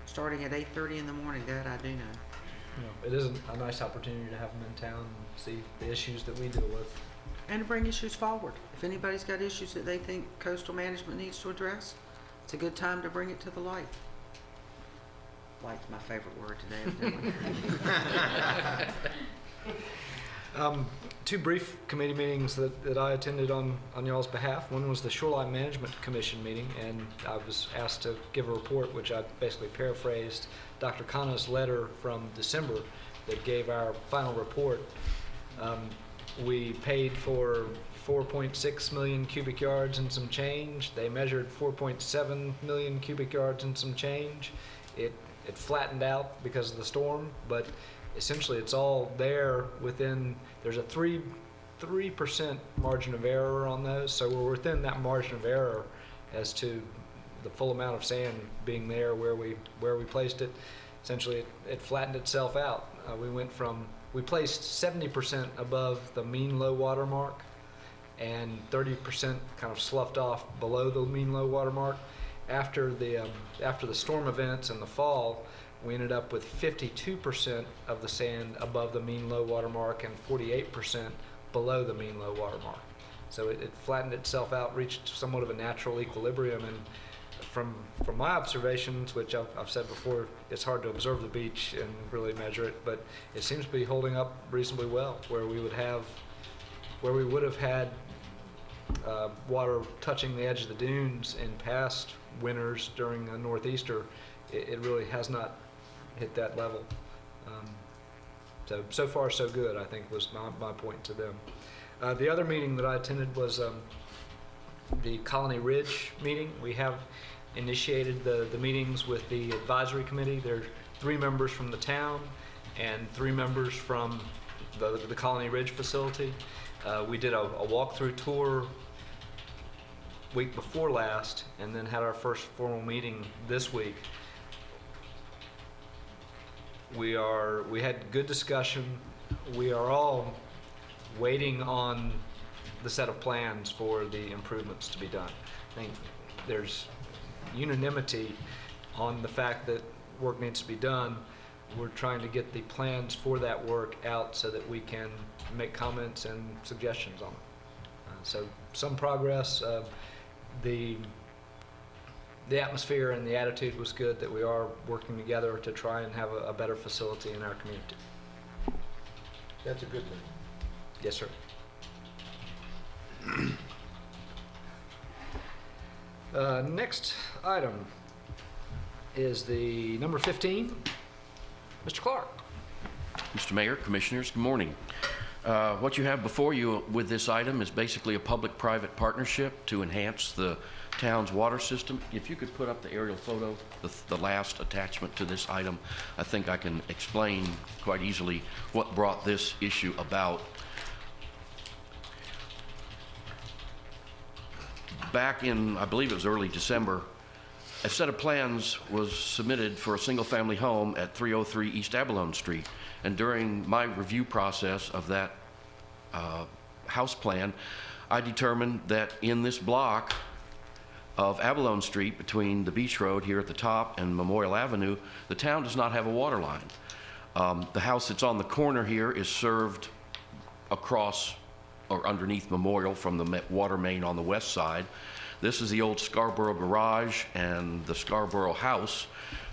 [SPEAKER 11] starting at 8:30 in the morning. That I do know.
[SPEAKER 1] It is a nice opportunity to have them in town and see the issues that we deal with.
[SPEAKER 11] And to bring issues forward. If anybody's got issues that they think coastal management needs to address, it's a good time to bring it to the light. Light's my favorite word today, evidently.
[SPEAKER 1] Two brief committee meetings that I attended on y'all's behalf. One was the Shoreline Management Commission meeting, and I was asked to give a report, which I basically paraphrased Dr. Khanna's letter from December that gave our final report. We paid for 4.6 million cubic yards and some change. They measured 4.7 million cubic yards and some change. It flattened out because of the storm, but essentially it's all there within, there's a 3% margin of error on those, so we're within that margin of error as to the full amount of sand being there where we placed it. Essentially it flattened itself out. We placed 70% above the mean low water mark and 30% kind of sloughed off below the mean low water mark. After the storm events in the fall, we ended up with 52% of the sand above the mean low water mark and 48% below the mean low water mark. So it flattened itself out, reached somewhat of a natural equilibrium. And from my observations, which I've said before, it's hard to observe the beach and really measure it, but it seems to be holding up reasonably well, where we would have had water touching the edge of the dunes in past winters during a northeaster. It really has not hit that level. So far so good, I think, was my point to them. The other meeting that I attended was the Colony Ridge meeting. We have initiated the meetings with the advisory committee. There are 3 members from the town and 3 members from the Colony Ridge facility. We did a walkthrough tour week before last, and then had our first formal meeting this week. We had good discussion. We are all waiting on the set of plans for the improvements to be done. I think there's unanimity on the fact that work needs to be done. We're trying to get the plans for that work out so that we can make comments and suggestions on it. So some progress. The atmosphere and the attitude was good, that we are working together to try and have a better facility in our community.
[SPEAKER 3] That's a good thing.
[SPEAKER 1] Yes, sir. Next item is the number 15, Mr. Clark.
[SPEAKER 14] Mr. Mayor, Commissioners, good morning. What you have before you with this item is basically a public-private partnership to enhance the town's water system. If you could put up the aerial photo, the last attachment to this item, I think I can explain quite easily what brought this issue about. Back in, I believe it was early December, a set of plans was submitted for a single-family home at 303 East Abalone Street. And during my review process of that house plan, I determined that in this block of Abalone Street between the Beach Road here at the top and Memorial Avenue, the town does not have a water line. The house that's on the corner here is served across or underneath Memorial from the water main on the west side. This is the old Scarborough garage and the Scarborough house,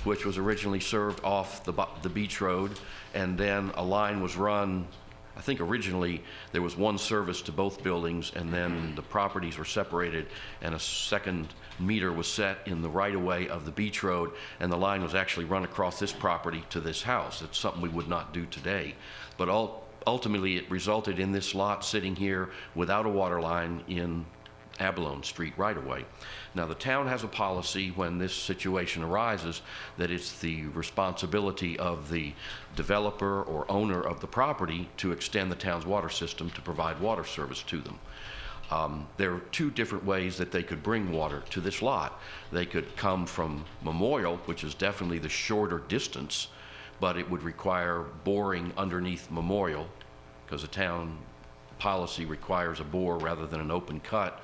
[SPEAKER 14] which was originally served off the beach road, and then a line was run. I think originally there was one service to both buildings, and then the properties were separated and a second meter was set in the right-of-way of the beach road, and the line was actually run across this property to this house. It's something we would not do today. But ultimately it resulted in this lot sitting here without a water line in Abalone Street right-of-way. Now, the town has a policy when this situation arises that it's the responsibility of the developer or owner of the property to extend the town's water system to provide water service to them. There are two different ways that they could bring water to this lot. They could come from Memorial, which is definitely the shorter distance, but it would require boring underneath Memorial because the town policy requires a bore rather than an open cut,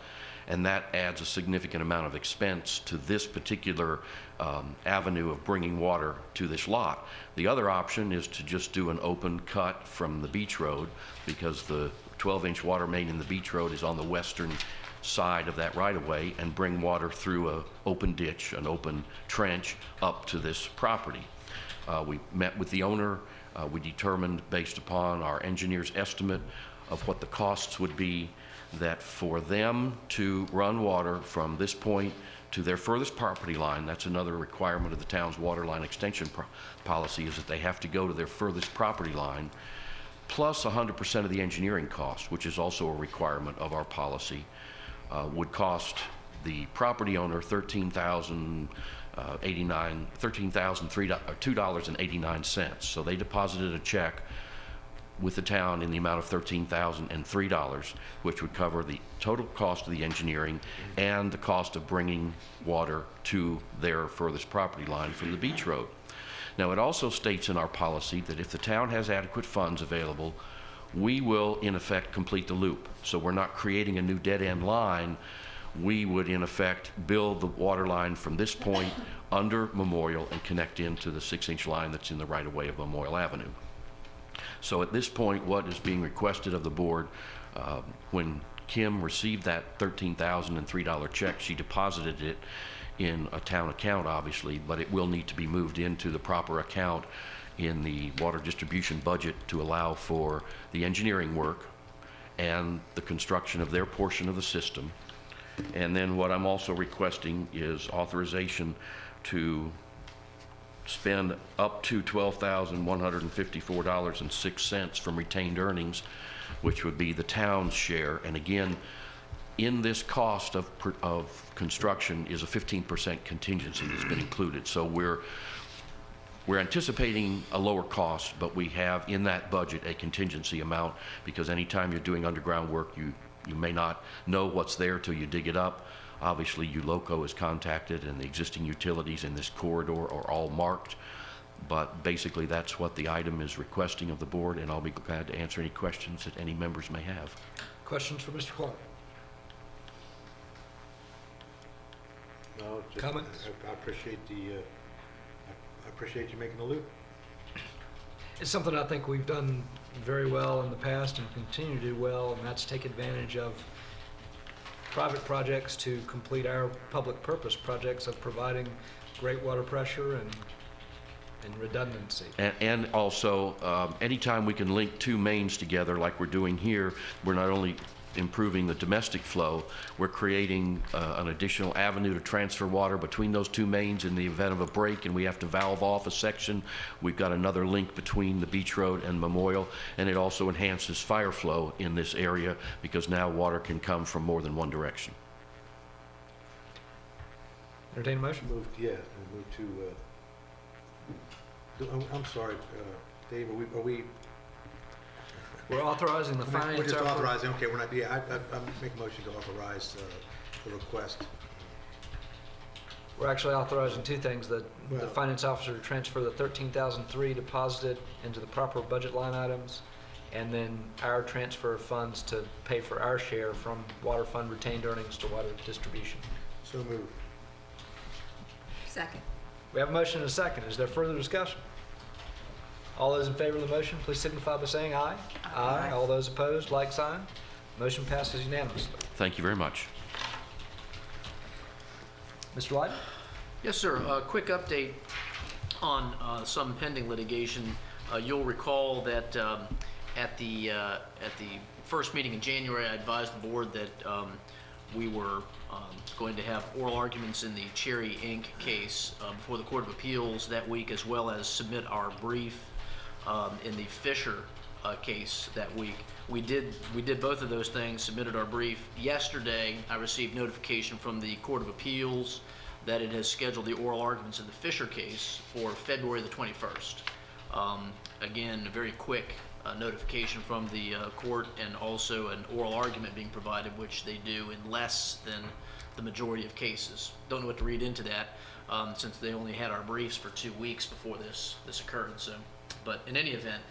[SPEAKER 14] and that adds a significant amount of expense to this particular avenue of bringing water to this lot. The other option is to just do an open cut from the beach road, because the 12-inch water main in the beach road is on the western side of that right-of-way, and bring water through an open ditch, an open trench up to this property. We met with the owner. We determined, based upon our engineer's estimate of what the costs would be, that for them to run water from this point to their furthest property line, that's another requirement of the town's water line extension policy, is that they have to go to their furthest property line, plus 100% of the engineering cost, which is also a requirement of our policy, would cost the property owner $2,089. So they deposited a check with the town in the amount of $13,003, which would cover the total cost of the engineering and the cost of bringing water to their furthest property line from the beach road. Now, it also states in our policy that if the town has adequate funds available, we will in effect complete the loop. So we're not creating a new dead-end line. We would in effect build the water line from this point under Memorial and connect into the 6-inch line that's in the right-of-way of Memorial Avenue. So at this point, what is being requested of the board, when Kim received that $13,003 check, she deposited it in a town account, obviously, but it will need to be moved into the proper account in the water distribution budget to allow for the engineering work and the construction of their portion of the system. And then what I'm also requesting is authorization to spend up to $12,154.06 from retained earnings, which would be the town's share. And again, in this cost of construction is a 15% contingency that's been included. So we're anticipating a lower cost, but we have in that budget a contingency amount, because anytime you're doing underground work, you may not know what's there till you dig it up. Obviously, ULOCO is contacted, and the existing utilities in this corridor are all marked. But basically, that's what the item is requesting of the board, and I'll be glad to answer any questions that any members may have.
[SPEAKER 1] Questions for Mr. Clark?
[SPEAKER 3] No, just,
[SPEAKER 1] Comments?
[SPEAKER 3] I appreciate I appreciate you making the loop.
[SPEAKER 1] It's something I think we've done very well in the past and continue to do well, and that's take advantage of private projects to complete our public purpose projects of providing great water pressure and redundancy.
[SPEAKER 14] And also, anytime we can link two mains together like we're doing here, we're not only improving the domestic flow, we're creating an additional avenue to transfer water between those two mains in the event of a break and we have to valve off a section. We've got another link between the beach road and Memorial, and it also enhances fire flow in this area because now water can come from more than one direction.
[SPEAKER 1] Entertain a motion?
[SPEAKER 3] Move to I'm sorry, Dave, are we
[SPEAKER 1] We're authorizing the
[SPEAKER 3] we're
[SPEAKER 1] finance.
[SPEAKER 3] just authorizing, okay, we're not, yeah, I make a motion to authorize the request.
[SPEAKER 1] We're actually authorizing two things, the
[SPEAKER 3] Well-
[SPEAKER 1] finance officer to transfer the $13,003 deposited into the proper budget line items, and then our transfer of funds to pay for our share from water fund retained earnings to water distribution.
[SPEAKER 3] So move.
[SPEAKER 4] Second.
[SPEAKER 1] We have a motion and a second. Is there further discussion? All those in favor of the motion, please signify by saying aye. Aye. All those opposed, like sign. Motion passes unanimously.
[SPEAKER 14] Thank you very much.
[SPEAKER 1] Mr. Light?
[SPEAKER 8] Yes, sir. A quick update on some pending litigation. You'll recall that at the first meeting in January, I advised the board that we were going to have oral arguments in the Cherry Inc. case before the Court of Appeals that week, as well as submit our brief in the Fisher case that week. We did both of those things, submitted our brief. Yesterday, I received notification from the Court of Appeals that it has scheduled the oral arguments in the Fisher case for February the 21st. Again, a very quick notification from the court, and also an oral argument being provided, which they do in less than the majority of cases. Don't know what to read into that, since they only had our briefs for 2 weeks before this occurred. So, but in any event,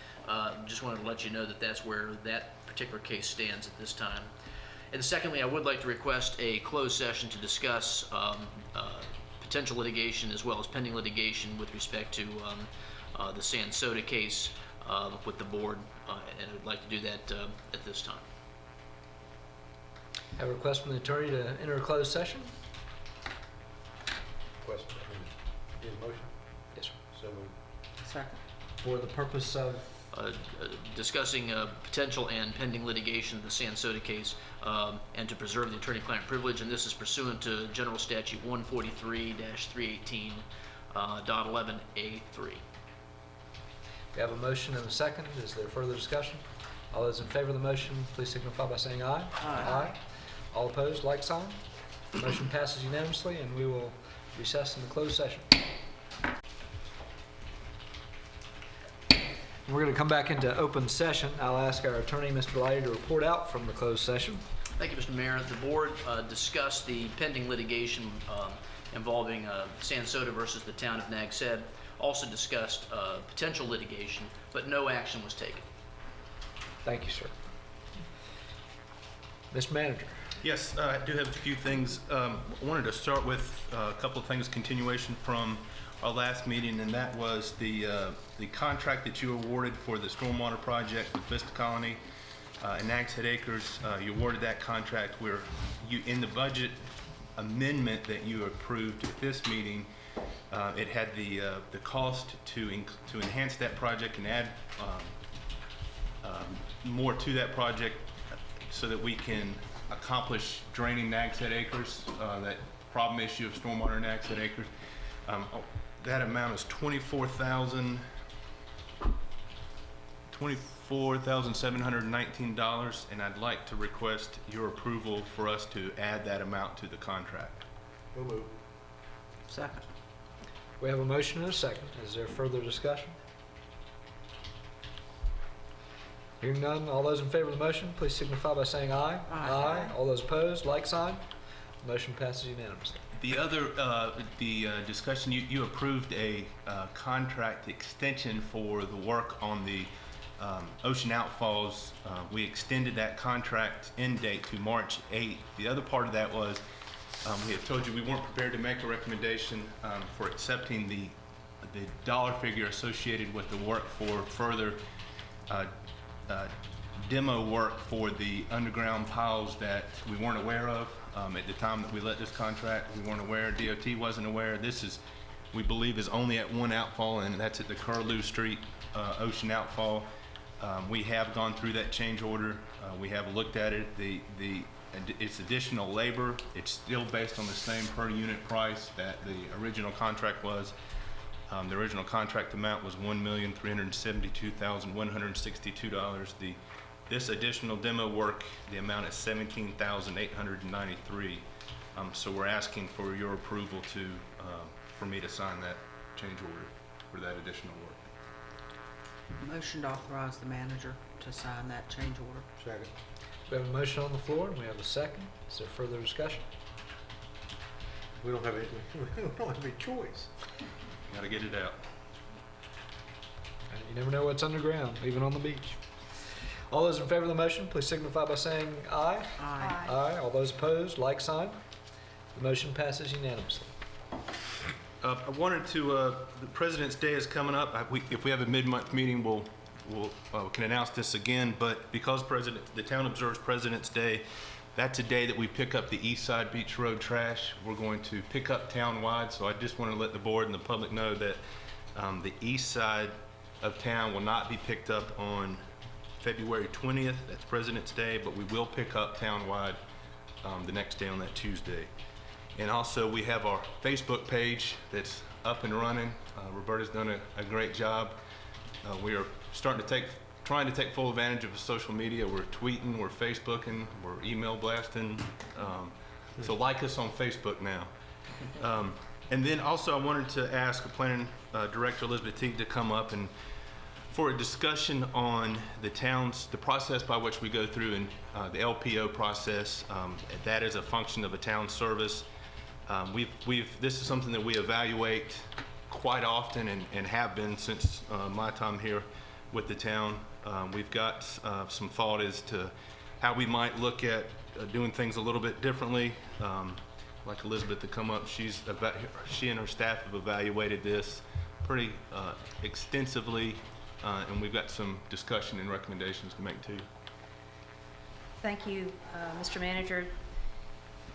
[SPEAKER 8] just wanted to let you know that that's where that particular case stands at this time. And secondly, I would like to request a closed session to discuss potential litigation as well as pending litigation with respect to the Sand-Soda case with the board, and I'd like to do that at this time.
[SPEAKER 1] Have a request from the attorney to enter a closed session?
[SPEAKER 3] Question, need a motion?
[SPEAKER 1] Yes, sir.
[SPEAKER 3] So moved.
[SPEAKER 11] Second.
[SPEAKER 1] For the purpose of?
[SPEAKER 8] Discussing potential and pending litigation of the Sand-Soda case, and to preserve the attorney-client privilege, and this is pursuant to General Statute 143-318.11A3.
[SPEAKER 1] We have a motion and a second. Is there further discussion? All those in favor of the motion, please signify by saying aye. Aye. All opposed, like sign. Motion passes unanimously, and we will recess in the closed session. We're going to come back into open session. I'll ask our attorney, Mr. Lighty, to report out from the closed session.
[SPEAKER 8] Thank you, Mr. Mayor. The board discussed the pending litigation involving Sand-Soda versus the town of Nags Head. Also discussed potential litigation, but no action was taken.
[SPEAKER 1] Thank you, sir. Mr. Manager.
[SPEAKER 15] Yes, I do have a few things. I wanted to start with a couple of things, continuation from our last meeting, and that was the contract that you awarded for the stormwater project with Vista Colony and Nags Head Acres. You awarded that contract where you, in the budget amendment that you approved at this meeting, it had the cost to enhance that project and add more to that project so that we can accomplish draining Nags Head Acres, that problem issue of stormwater in Nags Head Acres. That amount is $24,719, and I'd like to request your approval for us to add that amount to the contract.
[SPEAKER 3] So moved.
[SPEAKER 11] Second.
[SPEAKER 1] We have a motion and a second. Is there further discussion? Hearing none, all those in favor of the motion, please signify by saying aye.
[SPEAKER 11] Aye.
[SPEAKER 1] All those opposed, like sign. Motion passes unanimously.
[SPEAKER 15] The other, discussion, you approved a contract extension for the work on the ocean outfalls. We extended that contract end date to March 8th. The other part of that was, we had told you we weren't prepared to make a recommendation for accepting the dollar figure associated with the work for further demo work for the underground piles that we weren't aware of. At the time that we let this contract, we weren't aware, DOT wasn't aware. This is, we believe, is only at one outfall, and that's at the Curlew Street ocean outfall. We have gone through that change order. We have looked at it. It's additional labor. It's still based on the same per unit price that the original contract was. The original contract amount was $1,372,162. This additional demo work, the amount is $17,893. So we're asking for your approval for me to sign that change order for that additional work.
[SPEAKER 11] Motion to authorize the manager to sign that change order.
[SPEAKER 3] Second.
[SPEAKER 1] We have a motion on the floor, and we have a second. Is there further discussion?
[SPEAKER 3] We don't have any choice.
[SPEAKER 15] Gotta get it out.
[SPEAKER 1] You never know what's underground, even on the beach. All those in favor of the motion, please signify by saying aye.
[SPEAKER 11] Aye.
[SPEAKER 1] Aye. All those opposed, like sign. The motion passes unanimously.
[SPEAKER 15] I wanted to, the President's Day is coming up. If we have a mid-month meeting, we'll can announce this again, but because the town observes President's Day, that's a day that we pick up the East Side Beach Road trash. We're going to pick up town-wide, so I just want to let the board and the public know that the east side of town will not be picked up on February 20th. That's President's Day, but we will pick up town-wide the next day on that Tuesday. And also, we have our Facebook page that's up and running. Roberta's done a great job. We are trying to take full advantage of social media. We're tweeting, we're Facebooking, we're email blasting. So like us on Facebook now. And then also I wanted to ask Planning Director Elizabeth Teague to come up and for a discussion on the process by which we go through and the LPO process. That is a function of a town service. This is something that we evaluate quite often and have been since my time here with the town. We've got some thought as to how we might look at doing things a little bit differently. Like Elizabeth to come up, she and her staff have evaluated this pretty extensively, and we've got some discussion and recommendations to make too.
[SPEAKER 9] Thank you, Mr. Manager.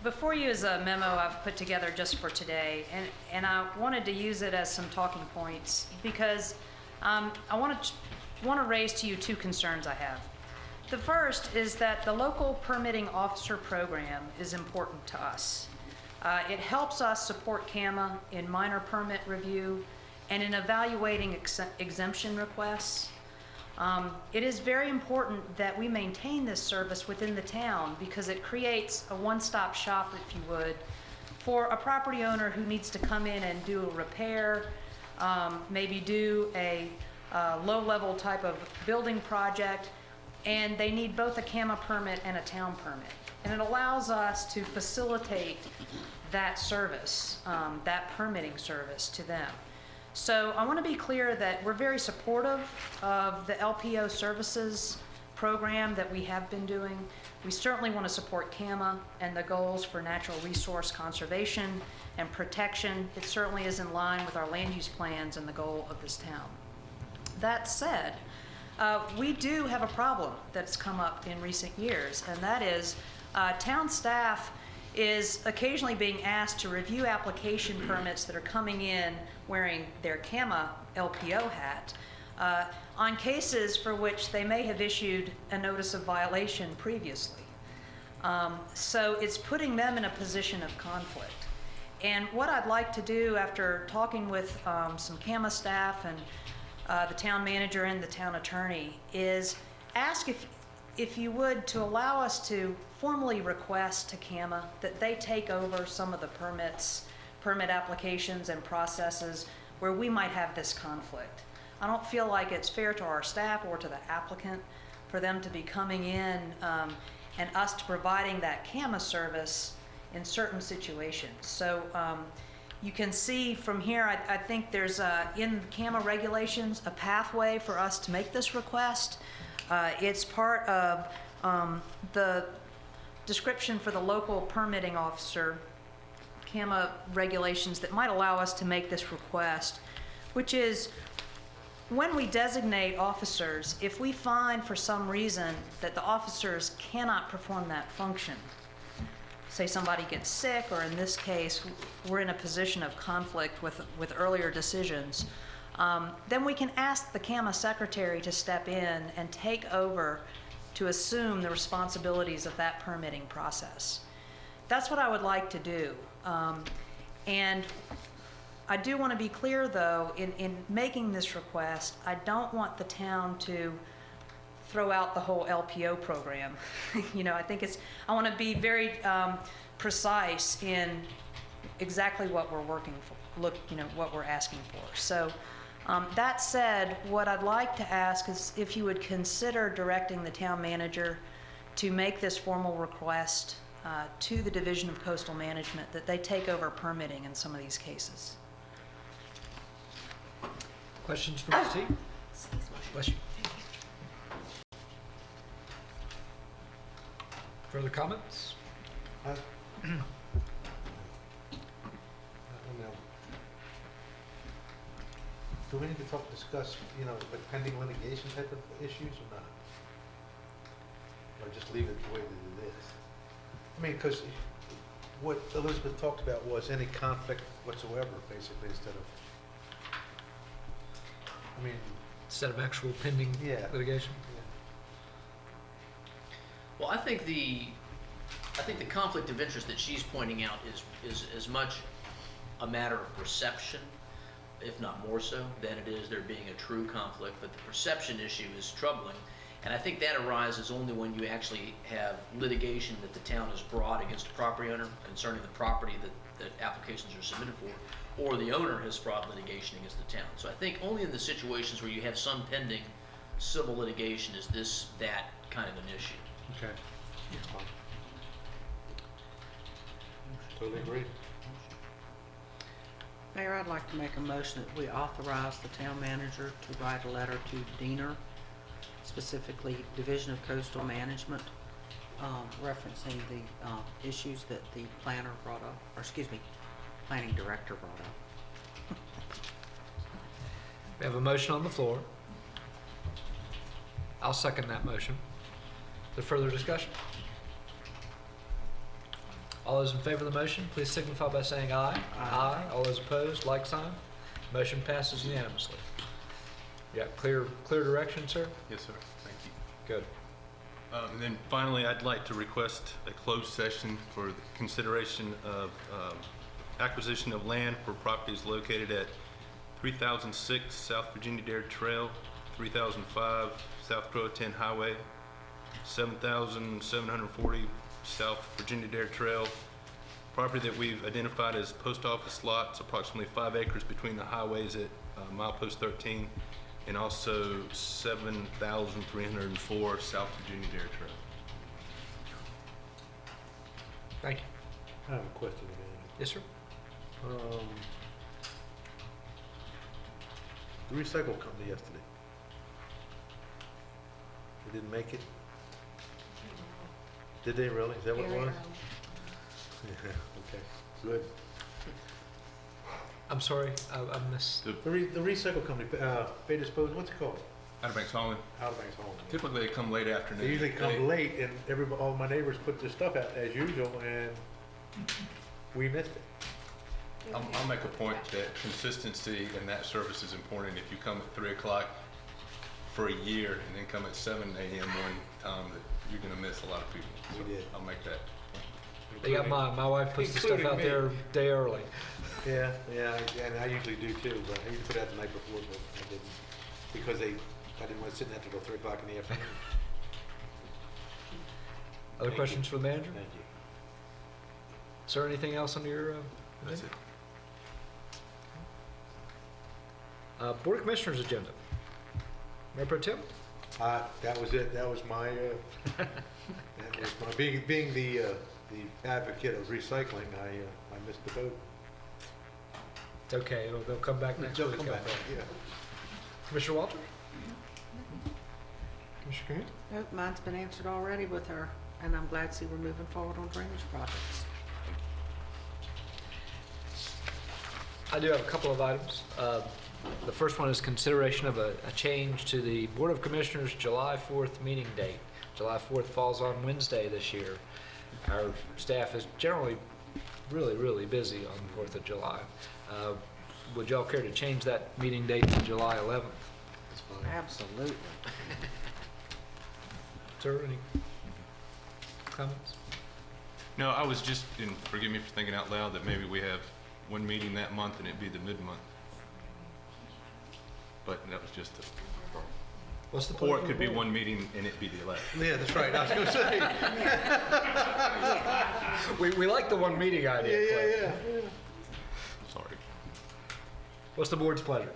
[SPEAKER 9] Before you is a memo I've put together just for today, and I wanted to use it as some talking points because I want to raise to you two concerns I have. The first is that the local permitting officer program is important to us. It helps us support CAMA in minor permit review and in evaluating exemption requests. It is very important that we maintain this service within the town because it creates a one-stop shop, if you would, for a property owner who needs to come in and do a repair, maybe do a low-level type of building project, and they need both a CAMA permit and a town permit. And it allows us to facilitate that service, that permitting service to them. So I want to be clear that we're very supportive of the LPO services program that we have been doing. We certainly want to support CAMA and the goals for natural resource conservation and protection. It certainly is in line with our land use plans and the goal of this town. That said, we do have a problem that's come up in recent years, and that is town staff is occasionally being asked to review application permits that are coming in wearing their CAMA LPO hat on cases for which they may have issued a notice of violation previously. So it's putting them in a position of conflict. And what I'd like to do after talking with some CAMA staff and the town manager and the town attorney is ask if you would to allow us to formally request to CAMA that they take over some of the permit applications and processes where we might have this conflict. I don't feel like it's fair to our staff or to the applicant for them to be coming in and us to providing that CAMA service in certain situations. So you can see from here, I think there's in CAMA regulations a pathway for us to make this request. It's part of the description for the local permitting officer CAMA regulations that might allow us to make this request, which is when we designate officers, if we find for some reason that the officers cannot perform that function, say somebody gets sick, or in this case, we're in a position of conflict with earlier decisions, then we can ask the CAMA secretary to step in and take over to assume the responsibilities of that permitting process. That's what I would like to do. And I do want to be clear, though, in making this request, I don't want the town to throw out the whole LPO program. I think I want to be very precise in exactly what we're working for, what we're asking for. So that said, what I'd like to ask is if you would consider directing the town manager to make this formal request to the Division of Coastal Management that they take over permitting in some of these cases.
[SPEAKER 1] Questions for Ms. T? Bless you. Further comments?
[SPEAKER 3] do we need to discuss, you know, like pending litigation type of issues or not? Or just leave it the way that it is? I mean, because what Elizabeth talked about was any conflict whatsoever, basically, instead of, I mean,
[SPEAKER 1] Instead of actual pending
[SPEAKER 3] Yeah.
[SPEAKER 1] litigation?
[SPEAKER 8] Well, I think the conflict of interest that she's pointing out is as much a matter of perception, if not more so, than it is there being a true conflict. But the perception issue is troubling, and I think that arises only when you actually have litigation that the town has brought against a property owner concerning the property that applications are submitted for, or the owner has brought litigation against the town. So I think only in the situations where you have some pending civil litigation is that kind of an issue.
[SPEAKER 3] okay. Totally agree.
[SPEAKER 11] Mayor, I'd like to make a motion that we authorize the town manager to write a letter to Diener, specifically Division of Coastal Management, referencing the issues that the planner brought up, or excuse me, planning director brought up.
[SPEAKER 1] We have a motion on the floor. I'll second that motion. Is there further discussion? All those in favor of the motion, please signify by saying aye. Aye. All those opposed, like sign. Motion passes unanimously. Yeah, clear direction, sir?
[SPEAKER 15] Yes, sir. Thank you.
[SPEAKER 1] Good.
[SPEAKER 15] And then finally, I'd like to request a closed session for the consideration of acquisition of land for properties located at 3006 South Virginia Dare Trail, 3005 South Croatan Highway, 7740 South Virginia Dare Trail. Property that we've identified as post office lots, approximately 5 acres between the highways at milepost 13, and also 7,304 South Virginia Dare Trail.
[SPEAKER 1] Thank you.
[SPEAKER 3] I have a question again.
[SPEAKER 1] Yes, sir.
[SPEAKER 3] The recycle company yesterday. They didn't make it? Did they really? Is that what it was? Okay, good.
[SPEAKER 1] I'm sorry, I missed.
[SPEAKER 3] The recycle company, Bay Disposal, what's it called?
[SPEAKER 15] Outer Banks Hauling.
[SPEAKER 3] Outer Banks Hauling.
[SPEAKER 15] Typically, they come late afternoon.
[SPEAKER 3] They usually come late, and all my neighbors put their stuff out as usual, and we missed it.
[SPEAKER 15] I'll make a point that consistency in that service is important. If you come at 3 o'clock for a year and then come at 7 a.m. one time, that you're gonna miss a lot of people. So
[SPEAKER 3] We did.
[SPEAKER 15] I'll make that.
[SPEAKER 1] They got mine. My wife puts the stuff
[SPEAKER 3] Including
[SPEAKER 1] out
[SPEAKER 3] me.
[SPEAKER 1] there a day early.
[SPEAKER 3] Yeah, and I usually do too, but I usually put it out the night before, but I didn't. Because I didn't want to sit in that till 3 o'clock in the afternoon.
[SPEAKER 1] Other questions for the manager?
[SPEAKER 3] Thank you.
[SPEAKER 1] Sir, anything else on your?
[SPEAKER 15] That's it.
[SPEAKER 1] Board of Commissioners agenda. Mayor Pro Tem?
[SPEAKER 3] That was it. That was my, being the advocate of recycling, I missed the boat.
[SPEAKER 1] It's okay. They'll come back next week.
[SPEAKER 3] They'll come back, yeah.
[SPEAKER 1] Commissioner Walters? Commissioner Grant?
[SPEAKER 11] Nope, mine's been answered already with her, and I'm glad to see we're moving forward on drainage projects.
[SPEAKER 1] I do have a couple of items. The first one is consideration of a change to the Board of Commissioners July 4th meeting date. July 4th falls on Wednesday this year. Our staff is generally really busy on the 4th of July. Would y'all care to change that meeting date to July 11th?
[SPEAKER 3] That's fine.
[SPEAKER 11] Absolutely.
[SPEAKER 1] Sir, any comments?
[SPEAKER 15] No, I was just, and forgive me for thinking out loud, that maybe we have one meeting that month and it'd be the mid-month. But that was just
[SPEAKER 1] What's the
[SPEAKER 15] or
[SPEAKER 1] pleasure
[SPEAKER 15] it
[SPEAKER 1] of
[SPEAKER 15] could
[SPEAKER 1] the
[SPEAKER 15] be
[SPEAKER 1] board?
[SPEAKER 15] one meeting and it be the 11th.
[SPEAKER 3] Yeah, that's right. I was going to say.
[SPEAKER 1] We like the one meeting idea. Clay.
[SPEAKER 3] Yeah.
[SPEAKER 15] Sorry.
[SPEAKER 1] What's the board's pleasure?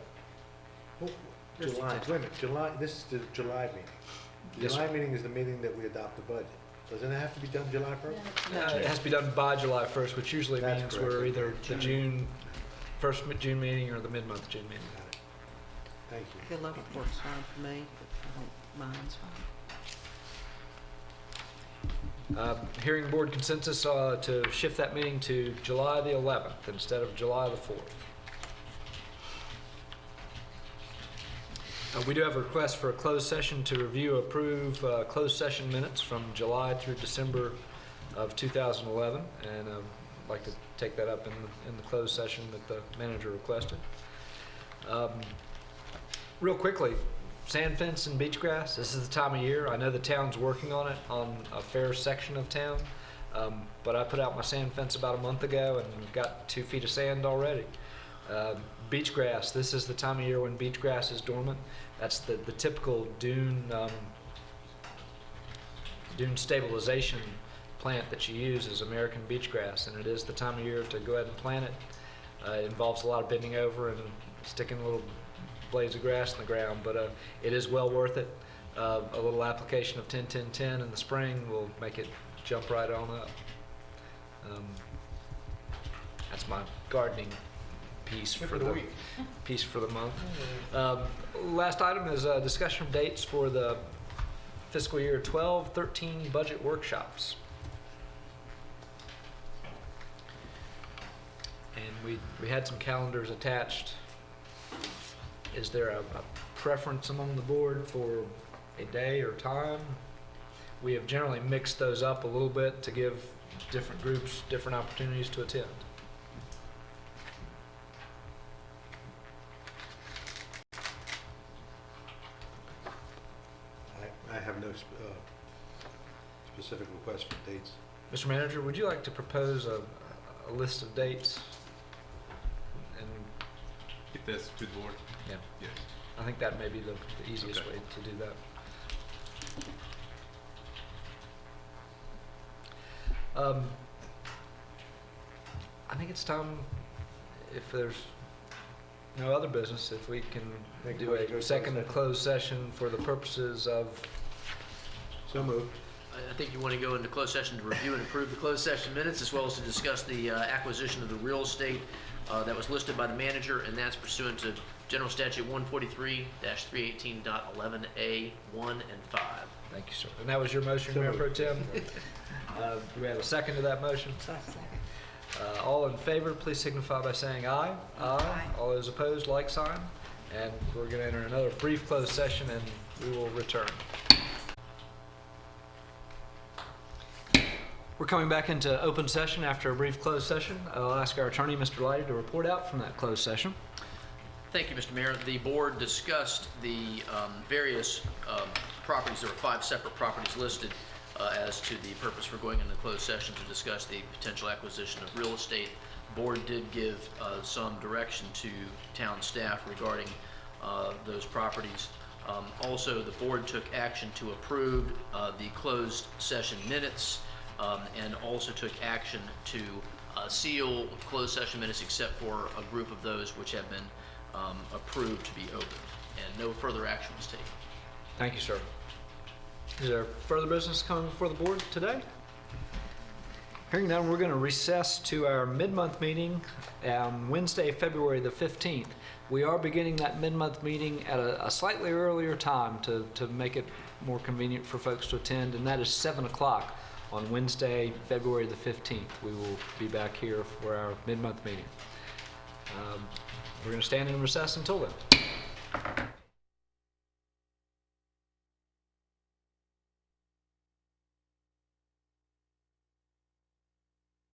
[SPEAKER 3] July, wait a minute, July, this is the July meeting. The
[SPEAKER 1] Yes,
[SPEAKER 3] July
[SPEAKER 1] sir.
[SPEAKER 3] meeting is the meeting that we adopt the budget. Doesn't it have to be done July 1st?
[SPEAKER 1] It has to be done by July 1st, which usually
[SPEAKER 3] That's
[SPEAKER 1] means
[SPEAKER 3] correct.
[SPEAKER 1] we're either the first June meeting or the mid-month June meeting.
[SPEAKER 3] Got it. Thank you.
[SPEAKER 11] The 11th works fine for me, but I don't, mine's fine.
[SPEAKER 1] Hearing board consensus to shift that meeting to July the 11th instead of July the 4th. We do have a request for a closed session to review, approve closed session minutes from July through December of 2011, and I'd like to take that up in the closed session that the manager requested. Real quickly, sand fence and beach grass, this is the time of year. I know the town's working on it on a fair section of town, but I put out my sand fence about a month ago and we've got 2 feet of sand already. Beach grass, this is the time of year when beach grass is dormant. That's the typical dune stabilization plant that you use is American beach grass, and it is the time of year to go ahead and plant it. It involves a lot of bending over and sticking little blades of grass in the ground, but it is well worth it. A little application of 10-10-10 in the spring will make it jump right on up. That's my gardening piece for the week. Piece for the month. Last item is discussion of dates for the fiscal year 12-13 budget workshops. And we had some calendars attached. Is there a preference among the board for a day or time? We have generally mixed those up a little bit to give different groups different opportunities to attend.
[SPEAKER 3] I have no specific requests for dates.
[SPEAKER 1] Mr. Manager, would you like to propose a list of dates? And
[SPEAKER 15] Get this to the board.
[SPEAKER 1] yeah,
[SPEAKER 15] Yes.
[SPEAKER 1] I think that may be the easiest
[SPEAKER 15] Okay.
[SPEAKER 1] way to do that. I think it's time, if there's no other business, if we can do a second closed session for the purposes of.
[SPEAKER 3] So moved.
[SPEAKER 8] I think you want to go into closed session to review and approve the closed session minutes, as well as to discuss the acquisition of the real estate that was listed by the manager, and that's pursuant to General Statute 143-318.11A 1 and 5.
[SPEAKER 1] Thank you, sir. And that was your motion, Mayor Pro Tem? Do we have a second to that motion?
[SPEAKER 4] Second.
[SPEAKER 1] All in favor, please signify by saying aye. Aye. All those opposed, like sign. And we're going to enter another brief closed session, and we will return. We're coming back into open session after a brief closed session. I'll ask our attorney, Mr. Lighty, to report out from that closed session.
[SPEAKER 8] Thank you, Mr. Mayor. The board discussed the various properties. There were 5 separate properties listed as to the purpose for going into closed session to discuss the potential acquisition of real estate. The board did give some direction to town staff regarding those properties. Also, the board took action to approve the closed session minutes and also took action to seal closed session minutes except for a group of those which have been approved to be open, and no further action was taken.
[SPEAKER 1] Thank you, sir. Is there further business coming before the board today? Hearing none, we're going to recess to our mid-month meeting on Wednesday, February the 15th. We are beginning that mid-month meeting at a slightly earlier time to make it more convenient for folks to attend, and that is 7 o'clock on Wednesday, February the 15th. We will be back here for our mid-month meeting. We're going to stand in recess until then.